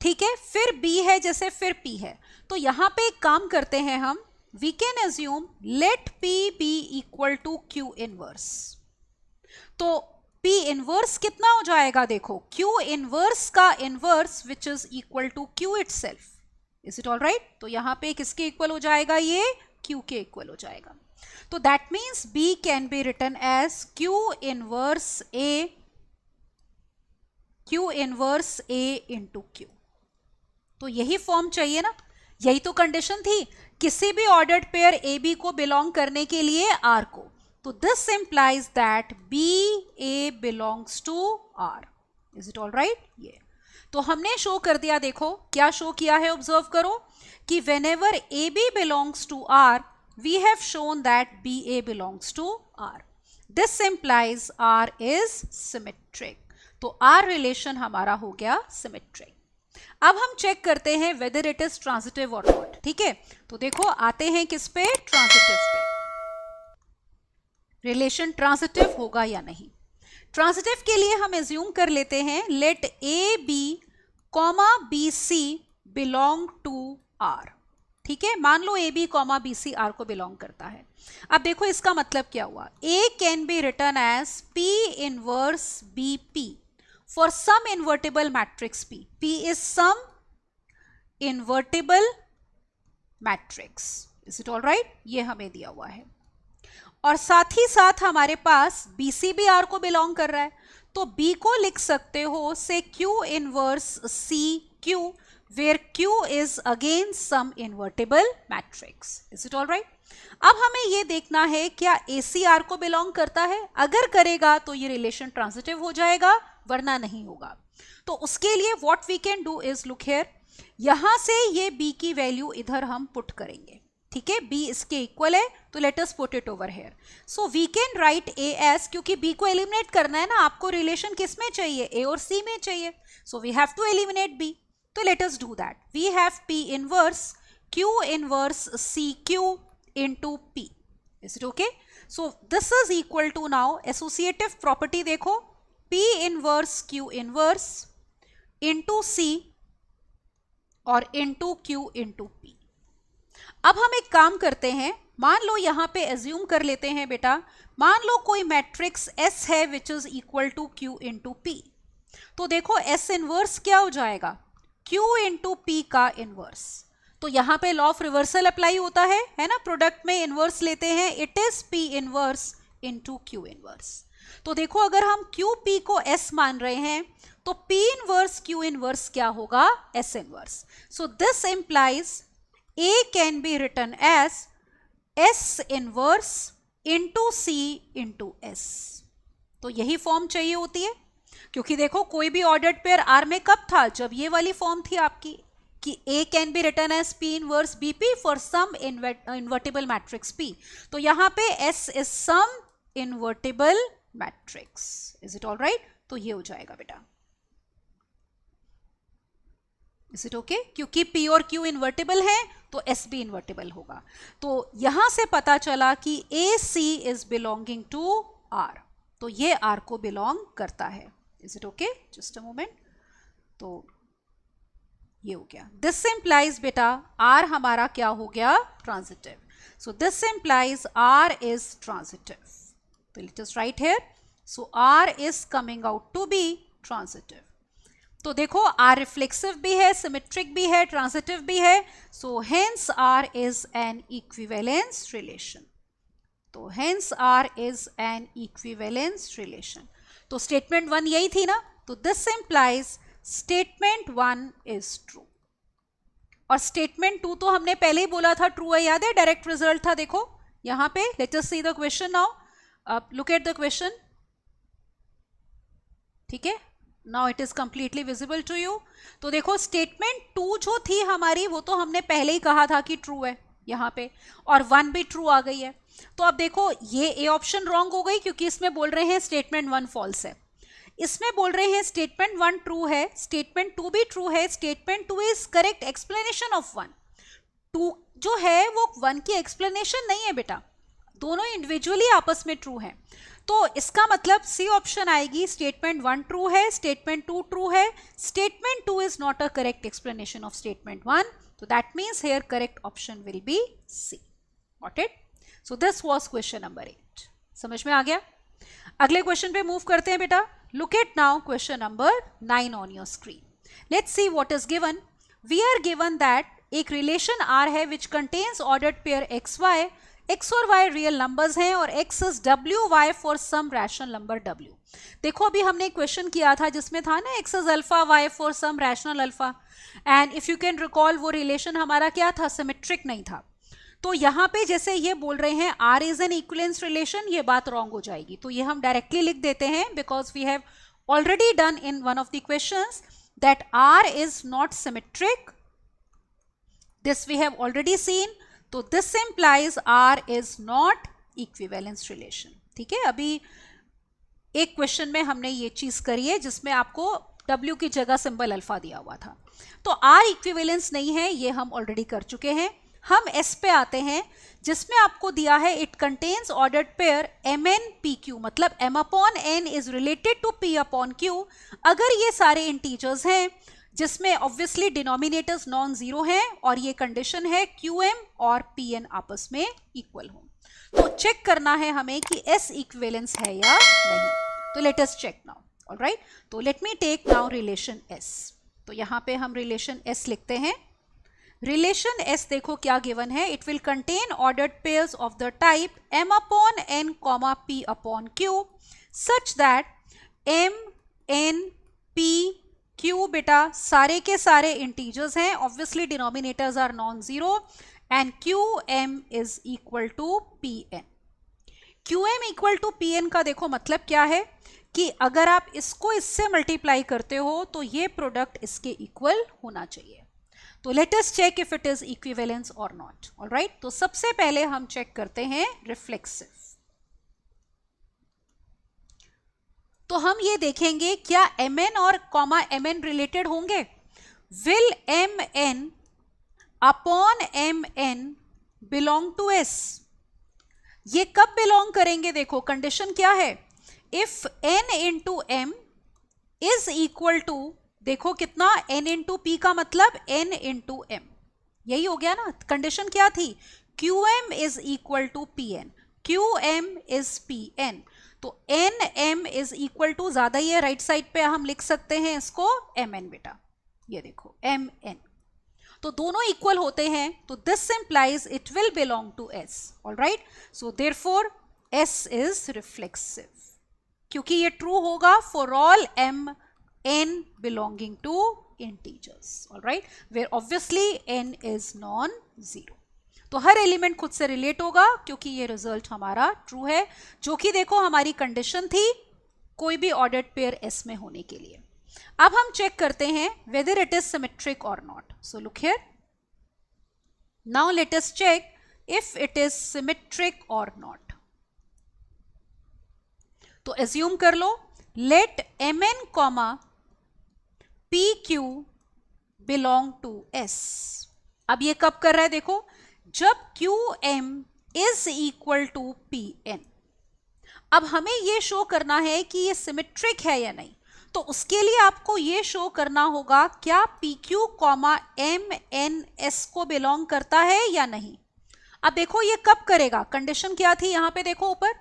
ठीक है, फिर बी है जैसे, फिर पी है। तो यहां पे एक काम करते हैं हम, we can assume let P B equal to Q inverse. तो P इनवर्स कितना हो जाएगा, देखो Q इनवर्स का inverse which is equal to Q itself. Is it all right? तो यहां पे किसके इक्वल हो जाएगा, ये Q के इक्वल हो जाएगा। तो that means B can be written as Q inverse A into Q। तो यही फॉर्म चाहिए ना, यही तो कंडीशन थी किसी भी ऑर्डर्ड पेयर ए बी को बिलोंग करने के लिए आर को। तो this implies that B A belongs to R. Is it all right? ये तो हमने शो कर दिया। देखो क्या शो किया है, ऑब्जर्व करो कि whenever A B belongs to R we have shown that B A belongs to R. This implies R is symmetric. तो आर रिलेशन हमारा हो गया सिमेट्रिक। अब हम चेक करते हैं वेदर इट इज ट्रांजिटिव और नॉट। ठीक है, तो देखो आते हैं किस पे, ट्रांजिटिव पे। रिलेशन ट्रांजिटिव होगा या नहीं। ट्रांजिटिव के लिए हम एज्यूम कर लेते हैं let A B comma B C belong to R. ठीक है, मान लो A B comma B C R को बिलोंग करता है। अब देखो इसका मतलब क्या हुआ, A can be written as P inverse B P for some invertible matrix P. P is some invertible matrix. Is it all right? ये हमें दिया हुआ है और साथ ही साथ हमारे पास BC भी R को बिलोंग कर रहा है। तो B को लिख सकते हो से Q inverse CQ where Q is again some invertible matrix. Is it all right? अब हमें ये देखना है क्या AC R को बिलोंग करता है। अगर करेगा तो ये रिलेशन ट्रांजिटिव हो जाएगा, वरना नहीं होगा। तो उसके लिए what we can do is look here, यहां से ये B की वैल्यू इधर हम पुट करेंगे। ठीक है, B इसके इक्वल है तो let us put it over here. So we can write A as, क्योंकि B को एलिमिनेट करना है ना, आपको रिलेशन किस में चाहिए, A और C में चाहिए। So we have to eliminate B। तो let us do that. We have P inverse Q inverse CQ into P. Is it okay? So this is equal to now associative property देखो, P inverse Q inverse into C और into Q into P। अब हम एक काम करते हैं, मान लो यहां पे एज्यूम कर लेते हैं बेटा, मान लो कोई मैट्रिक्स S है which is equal to Q into P। तो देखो S इनवर्स क्या हो जाएगा, Q into P का इनवर्स। तो यहां पे लॉ ऑफ रिवर्सल अप्लाई होता है ना, प्रोडक्ट में इनवर्स लेते हैं, it is P inverse into Q inverse. तो देखो अगर हम QP को S मान रहे हैं तो P इनवर्स Q इनवर्स क्या होगा, S inverse. So this implies A can be written as S inverse into C into S। तो यही फॉर्म चाहिए होती है, क्योंकि देखो कोई भी ऑर्डर्ड पेयर R में कब था, जब ये वाली फॉर्म थी आपकी कि A can be written as P inverse BP for some invertible matrix P। तो यहां पे S is some invertible matrix. Is it all right? तो ये हो जाएगा बेटा। Is it okay? क्योंकि P और Q इन्वर्टिबल है तो S भी इन्वर्टिबल होगा। तो यहां से पता चला कि AC is belonging to R, तो ये R को बिलोंग करता है। Is it okay? Just a moment. तो ये हो गया। दिस इंप्लाइज बेटा R हमारा क्या हो गया, transitive. So this implies R is transitive. तो let us write here, so R is coming out to be transitive. तो देखो R रिफ्लेक्सिव भी है, सिमेट्रिक भी है, ट्रांजिटिव भी है। So hence R is an equivalence relation. तो hence R is an equivalence relation. तो स्टेटमेंट 1 यही थी ना, तो this implies statement 1 is true. और स्टेटमेंट 2 तो हमने पहले ही बोला था ट्रू है, याद है, डायरेक्ट रिजल्ट था। देखो यहां पे let us see the question now, look at the question. ठीक है, now it is completely visible to you. तो देखो स्टेटमेंट 2 जो थी हमारी, वो तो हमने पहले ही कहा था कि ट्रू है यहां पे, और 1 भी ट्रू आ गई है। तो अब देखो ये ए ऑप्शन रॉन्ग हो गई, क्योंकि इसमें बोल रहे हैं स्टेटमेंट 1 फॉल्स है, इसमें बोल रहे हैं स्टेटमेंट 1 ट्रू है, स्टेटमेंट 2 भी ट्रू है। Statement 2 is correct explanation of 1। 2 जो है वो 1 की एक्सप्लेनेशन नहीं है बेटा, दोनों इंडिविजुअली आपस में ट्रू है। तो इसका मतलब सी ऑप्शन आएगी, स्टेटमेंट 1 ट्रू है, स्टेटमेंट 2 ट्रू है, statement 2 is not a correct explanation of statement 1, तो that means here correct option will be C. Got it? So this was question number 8. समझ में आ गया? अगले क्वेश्चन पे मूव करते हैं बेटा. Look at now question number 9 on your screen. Let's see what is given. We are given that एक relation R है which contains ordered pair XY. X और Y रियल नंबर्स हैं और X is WY for some rational number W. देखो अभी हमने एक question किया था जिसमें था ना X is alpha Y for some rational alpha, and if you can recall वो रिलेशन हमारा क्या था, सिमेट्रिक नहीं था. तो यहाँ पे जैसे ये बोल रहे हैं R is an equivalence relation, ये बात रॉन्ग हो जाएगी. तो ये हम डायरेक्टली लिख देते हैं because we have already done in one of the questions that R is not symmetric. This we have already seen. तो this implies R is not equivalence relation. ठीक है, अभी एक क्वेश्चन में हमने ये चीज करी है जिसमें आपको W की जगह सिंबल अल्फा दिया हुआ था. तो R इक्विवेलेंस नहीं है, ये हम ऑलरेडी कर चुके हैं. हम S पे आते हैं जिसमें आपको दिया है it contains ordered pair Mn PQ, मतलब M upon N is related to P upon Q. अगर ये सारे इंटीजर्स हैं जिसमें ऑब्वियसली डिनोमिनेटर्स नॉन जीरो हैं और ये कंडीशन है QM और PN आपस में इक्वल हो, तो चेक करना है हमें कि S इक्विवेलेंस है या नहीं. तो let us check now. Alright, तो let me take now relation S. तो यहाँ पे हम रिलेशन S लिखते हैं. रिलेशन S देखो क्या गिवन है. It will contain ordered pairs of the type M upon N comma P upon Q such that M N P Q बेटा सारे के सारे इंटीजर्स हैं, obviously denominators are non zero, and QM is equal to PN. QM equal to PN का देखो मतलब क्या है कि अगर आप इसको इससे मल्टीप्लाई करते हो तो ये प्रोडक्ट इसके इक्वल होना चाहिए. तो let us check if it is equivalence और नॉट. ऑलराइट, तो सबसे पहले हम चेक करते हैं रिफ्लेक्सिव. तो हम ये देखेंगे क्या Mn और कॉमा Mn रिलेटेड होंगे. Will Mn upon Mn belong to S. ये कब बिलोंग करेंगे, देखो कंडीशन क्या है. If N into M is equal to, देखो कितना, N इंटू P का मतलब N इंटू M, यही हो गया ना. कंडीशन क्या थी, QM is equal to PN, QM is PN. तो N M is equal to, ज्यादा ही है राइट साइड पे हम लिख सकते हैं इसको Mn बेटा, ये देखो Mn. तो दोनों इक्वल होते हैं, तो this implies it will belong to S. Alright, so therefore S is reflexive, क्योंकि ये ट्रू होगा for all Mn belonging to integers. Alright, where obviously N is non zero. तो हर एलिमेंट खुद से रिलेट होगा क्योंकि ये रिजल्ट हमारा ट्रू है, जो कि देखो हमारी कंडीशन थी कोई भी ऑर्डर्ड पेयर S में होने के लिए. अब हम चेक करते हैं वेदर इट इज सिमेट्रिक और not. So look here, now let us check if it is symmetric और नॉट. तो एज्यूम कर लो, let Mn comma PQ belong to S. अब ये कब कर रहा है, देखो जब QM is equal to PN. अब हमें ये शो करना है कि ये सिमेट्रिक है या नहीं. तो उसके लिए आपको ये शो करना होगा क्या PQ कॉमा MNS को बिलोंग करता है या नहीं. अब देखो ये कब करेगा, कंडीशन क्या थी यहां पे देखो ऊपर,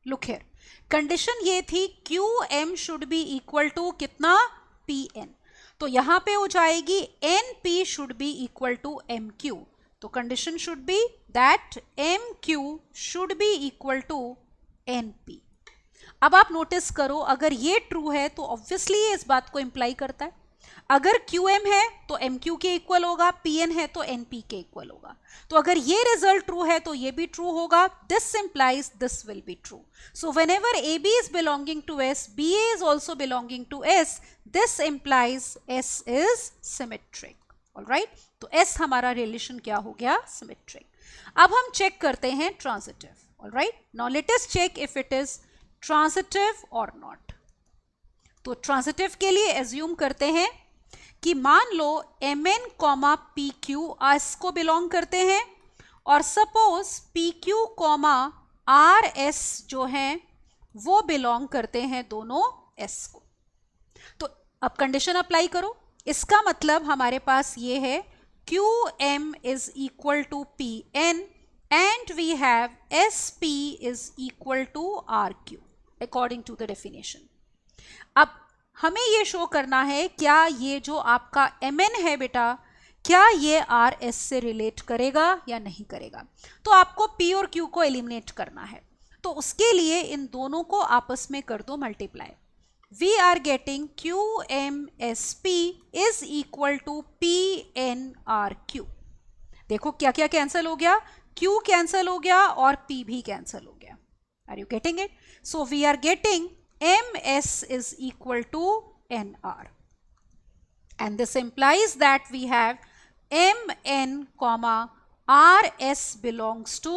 लुक हियर. कंडीशन ये थी QM should be equal to कितना, PN. तो यहां पे हो जाएगी NP should be equal to MQ. तो condition should be that MQ should be equal to NP. अब आप नोटिस करो, अगर ये ट्रू है तो ऑब्वियसली ये इस बात को इंप्लाई करता है. अगर QM है तो MQ के इक्वल होगा, PN है तो NP के इक्वल होगा. तो अगर ये रिजल्ट ट्रू है तो ये भी ट्रू होगा. This implies this will be true. So whenever AB is belonging to S, BA is also belonging to S. This implies S is symmetric. Alright, तो S हमारा रिलेशन क्या हो गया, सिमेट्रिक. अब हम चेक करते हैं transitive. Alright, now let us check if it is transitive और नॉट. तो ट्रांजिटिव के लिए एज्यूम करते हैं कि मान लो Mn कॉमा PQ S को बिलोंग करते हैं और suppose PQ comma R S जो हैं वो बिलोंग करते हैं दोनों एस को। तो अब कंडीशन अप्लाई करो, इसका मतलब हमारे पास ये है Q M is equal to P N and we have S P is equal to R Q according to the definition. अब हमें ये शो करना है क्या ये जो आपका एम एन है बेटा, क्या ये आर एस से रिलेट करेगा या नहीं करेगा। तो आपको पी और क्यू को एलिमिनेट करना है, तो उसके लिए इन दोनों को आपस में कर दो multiply. We are getting Q M S P is equal to P N R Q. देखो क्या क्या कैंसिल हो गया, क्यू कैंसिल हो गया और पी भी कैंसिल हो गया। Are you getting it? So we are getting M S is equal to N R and this implies that we have mn comma rs belongs to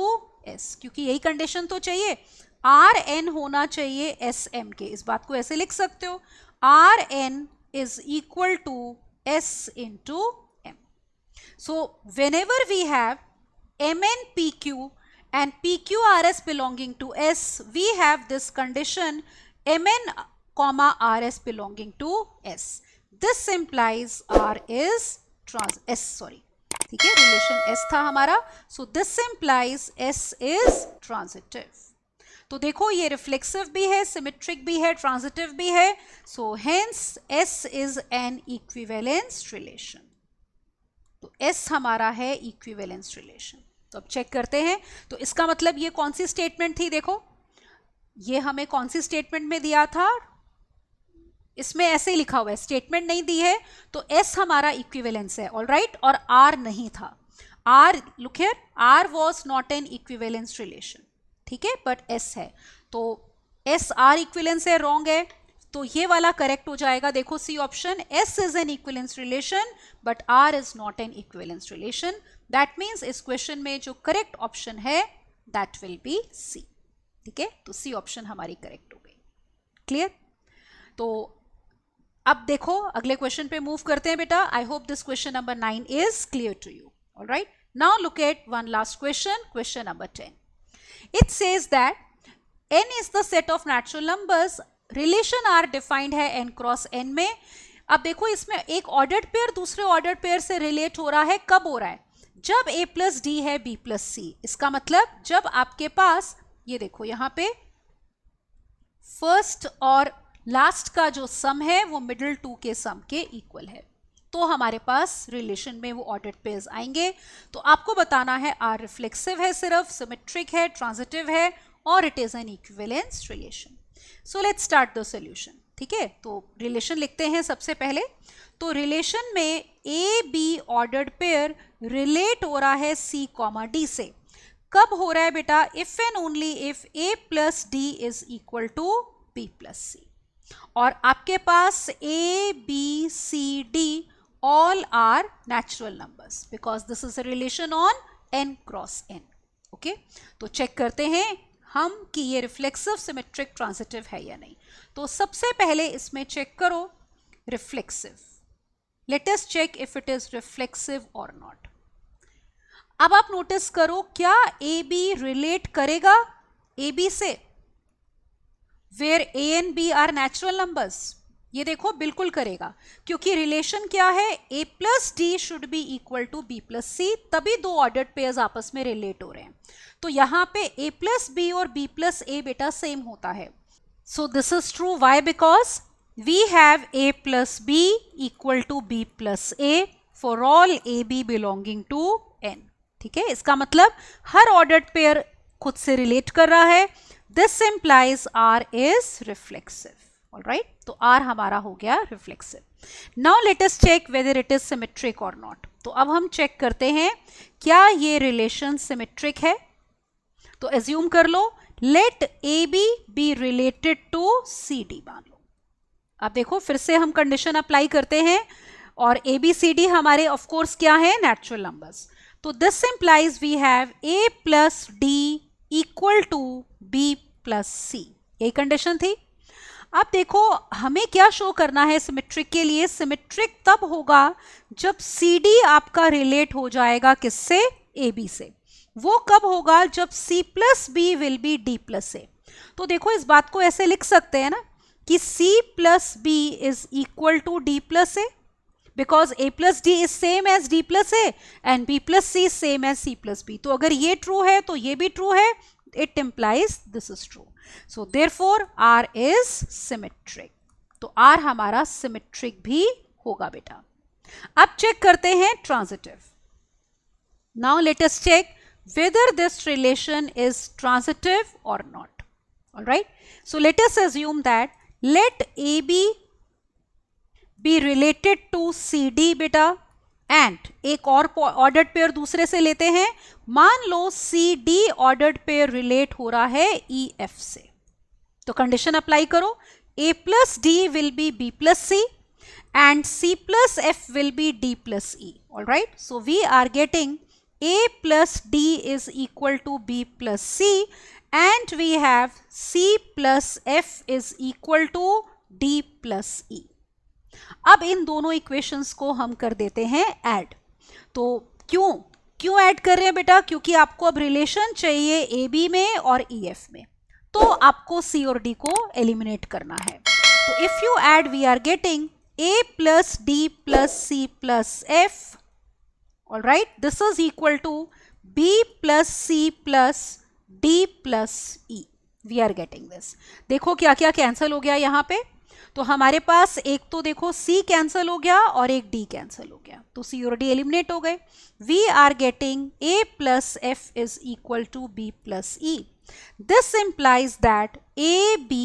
s, क्योंकि यही condition तो चाहिए, rn होना चाहिए sm के। इस बात को ऐसे लिख सकते हो, rn is equal to s into m. So whenever we have mn pq and pqrs belonging to s, we have this condition mn comma rs belonging to s. This implies R is ठीक है, relation S था हमारा, so this implies S is transitive. तो देखो ये reflexive भी है, symmetric भी है, ट्रांजिटिव भी है, so hence S is an equivalence relation. तो S हमारा है equivalence relation. तो अब चेक करते हैं, तो इसका मतलब ये कौन सी स्टेटमेंट थी, देखो ये हमें कौन सी स्टेटमेंट में दिया था, इसमें ऐसे ही लिखा हुआ है, स्टेटमेंट नहीं दी है, तो S हमारा इक्विवेलेंस है, ऑलराइट, और R नहीं था। R look here, R was not an equivalence relation, ठीक है, बट S है, तो S R इक्विवेलेंस है, रॉन्ग है, तो ये वाला करेक्ट हो जाएगा। देखो C option, S is an equivalence relation but R is not an equivalence relation. That means इस क्वेश्चन में जो करेक्ट ऑप्शन है दैट विल बी C, ठीक है, तो C ऑप्शन हमारी करेक्ट हो गई। क्लियर? तो अब देखो अगले क्वेश्चन पे मूव करते हैं बेटा। I hope this question number 9 is clear to you. Alright, now look at one last question, question number 10. It says that n is the set of natural numbers, relation are defined है n cross n में। अब देखो इसमें एक ordered pair दूसरे ordered pair से relate हो रहा है, कब हो रहा है, जब a प्लस डी है b प्लस सी। इसका मतलब जब आपके पास ये देखो यहाँ पे फर्स्ट और लास्ट का जो सम है वो मिडिल टू के सम के इक्वल है, तो हमारे पास रिलेशन में वो ऑर्डर्ड पेयर्स आएंगे। तो आपको बताना है आर रिफ्लेक्सिव है, सिर्फ सिमेट्रिक है, ट्रांजिटिव है, और it is an equivalence relation. So let's start the solution, ठीक है। तो रिलेशन लिखते हैं सबसे पहले। तो रिलेशन में A be ordered pair relate हो रहा है सी कॉमा डी से। कब हो रहा है बेटा, if and only if A plus D is equal to B plus C, और आपके पास A B C D all are natural numbers because this is a relation on n cross n। Okay, तो check करते हैं हम कि ये reflexive, symmetric, transitive है या नहीं। तो सबसे पहले इसमें चेक करो reflexive. Let us check if it is reflexive और नॉट। अब आप नोटिस करो, क्या ए बी रिलेट करेगा ए बी से where A and B are natural numbers? ये देखो बिल्कुल करेगा, क्योंकि रिलेशन क्या है, A plus D should be equal to B plus C, तभी दो ऑर्डर्ड पेयर्स आपस में रिलेट हो रहे हैं। तो यहाँ पे ए प्लस बी और बी प्लस ए बेटा सेम होता है। So this is true, why? Because we have A plus B equal to B plus A for all A B belonging to N, ठीक है। इसका मतलब हर ऑर्डर्ड पेयर खुद से रिलेट कर रहा है। This implies R is reflexive. All right, तो R हमारा हो गया reflexive. Now let us check whether it is symmetric or not. तो अब हम चेक करते हैं क्या ये रिलेशन सिमेट्रिक है। तो एज्यूम कर लो, let AB be related to CD मान लो। अब देखो फिर से हम कंडीशन अप्लाई करते हैं, और ABCD हमारे ऑफ कोर्स क्या है, नेचुरल नंबर्स। तो this implies we have A plus D equal to B plus C, यही कंडीशन थी। अब देखो हमें क्या शो करना है सिमेट्रिक के लिए, सिमेट्रिक तब होगा जब सी डी आपका रिलेट हो जाएगा किससे, ए बी से। वो कब होगा? जब C plus B will be D plus A. तो देखो इस बात को ऐसे लिख सकते हैं ना कि C plus B is equal to D plus A, because A plus D is same as D plus A and B plus C is same as C plus B. तो अगर ये true है तो ये भी true है, it implies this is true. So therefore R is symmetric. तो R हमारा symmetric भी होगा बेटा। अब चेक करते हैं transitive. Now let us check whether this relation is transitive or not. All right. So let us assume that let AB be related to CD बेटा, and एक और ऑर्डर्ड पेयर दूसरे से लेते हैं। मान लो CD ऑर्डर्ड पेयर रिलेट हो रहा है EF से, तो कंडीशन अप्लाई करो, A plus D will be B plus C and C plus F will be D plus E. All right, so we are getting A plus D is equal to B plus C and we have C plus F is equal to D plus E. अब इन दोनों equations को हम कर देते हैं add. तो क्यों add कर रहे हैं बेटा? क्योंकि आपको अब रिलेशन चाहिए ए बी में और ई एफ में, तो आपको सी और डी को एलिमिनेट करना है। तो if you add we are getting A plus D plus C plus F, all right, this is equal to B plus C plus D plus E. We are getting this. देखो क्या क्या cancel हो गया यहाँ पे। तो हमारे पास एक तो देखो C कैंसिल हो गया और एक D कैंसिल हो गया, तो C और D एलिमिनेट हो गए। We are getting A plus F is equal to B plus E. This implies that AB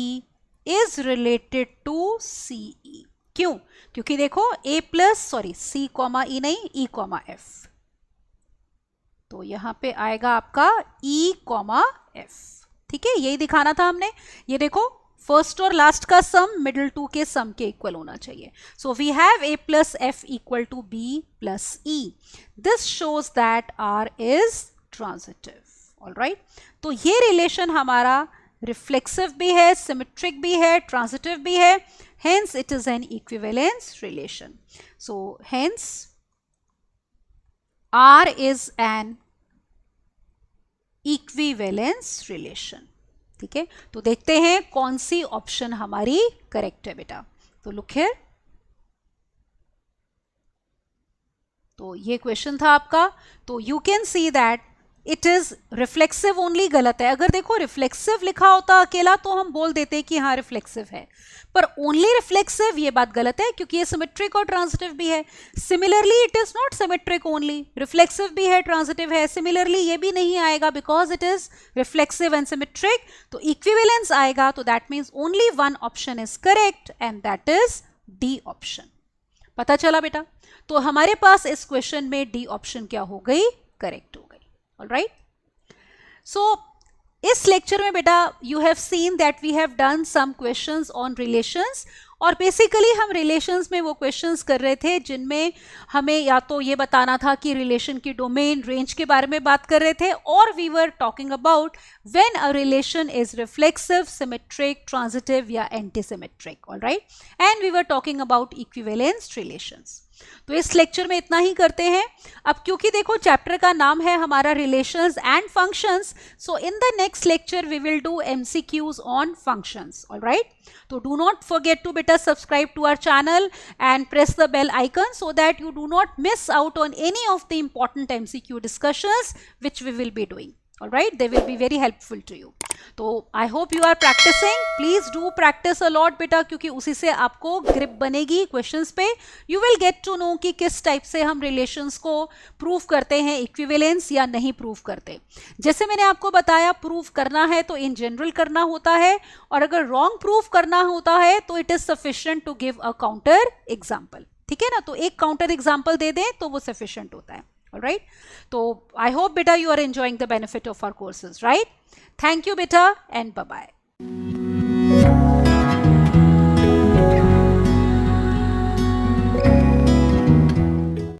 is related to CE. क्यों? क्योंकि देखो A plus C comma E नहीं, E कॉमा F, तो यहाँ पे आएगा आपका E कॉमा F। ठीक है, यही दिखाना था हमने। ये देखो फर्स्ट और लास्ट का सम मिडिल टू के सम के इक्वल होना चाहिए। So we have A plus F equal to B plus E। This shows that R is transitive. All right, तो ये रिलेशन हमारा रिफ्लेक्सिव भी है, सिमेट्रिक भी है, ट्रांजिटिव भी है, hence it is an equivalence relation. So hence R is an equivalence relation. ठीक है, तो देखते हैं कौन सी ऑप्शन हमारी करेक्ट है बेटा। तो लुक हियर, तो ये क्वेश्चन था आपका। तो you can see that it is reflexive only गलत है। अगर देखो रिफ्लेक्सिव लिखा होता अकेला तो हम बोल देते कि हाँ रिफ्लेक्सिव है, पर ओनली रिफ्लेक्सिव ये बात गलत है क्योंकि ये सिमेट्रिक और ट्रांजिटिव भी है। Similarly it is not symmetric only, reflexive भी है, ट्रांजिटिव है। सिमिलरली ये भी नहीं आएगा because it is reflexive and symmetric, तो इक्विवेलेंस आएगा। तो that means only one option is correct and that is D option. पता चला बेटा? तो हमारे पास इस क्वेश्चन में डी ऑप्शन क्या हो गई? करेक्ट हो गई। ऑल राइट, सो इस लेक्चर में बेटा you have seen that we have done some questions on relations, और बेसिकली हम रिलेशंस में वो क्वेश्चंस कर रहे थे जिनमें हमें या तो ये बताना था कि रिलेशन की डोमेन रेंज के बारे में बात कर रहे थे, और we were talking about when a relation is reflexive, symmetric, transitive या anti symmetric. All right, and we were talking about equivalence relations. तो इस लेक्चर में इतना ही करते हैं। अब क्योंकि देखो चैप्टर का नाम है हमारा relations and functions, so in the next lecture we will do MCQs on functions. All right, तो डू नॉट फॉरगेट टू बेटा subscribe to our channel and press the bell icon so that you do not miss out on any of the important MCQ discussions which we will be doing. All right, they will be very helpful to you. तो I hope you are practising. Please do practice a lot बेटा, क्योंकि उसी से आपको grip बनेगी questions पे। You will get to know कि किस टाइप से हम रिलेशंस को प्रूव करते हैं, इक्विवेलेंस या नहीं प्रूव करते। जैसे मैंने आपको बताया, प्रूव करना है तो इन जनरल करना होता है, और अगर रॉन्ग प्रूव करना होता है तो it is sufficient to give a counter example. ठीक है ना, तो एक काउंटर एग्जाम्पल दे दें तो वो सफिशिएंट होता है। All right, so I hope beta you are enjoying the benefit of our courses, right? Thank you beta and bye bye.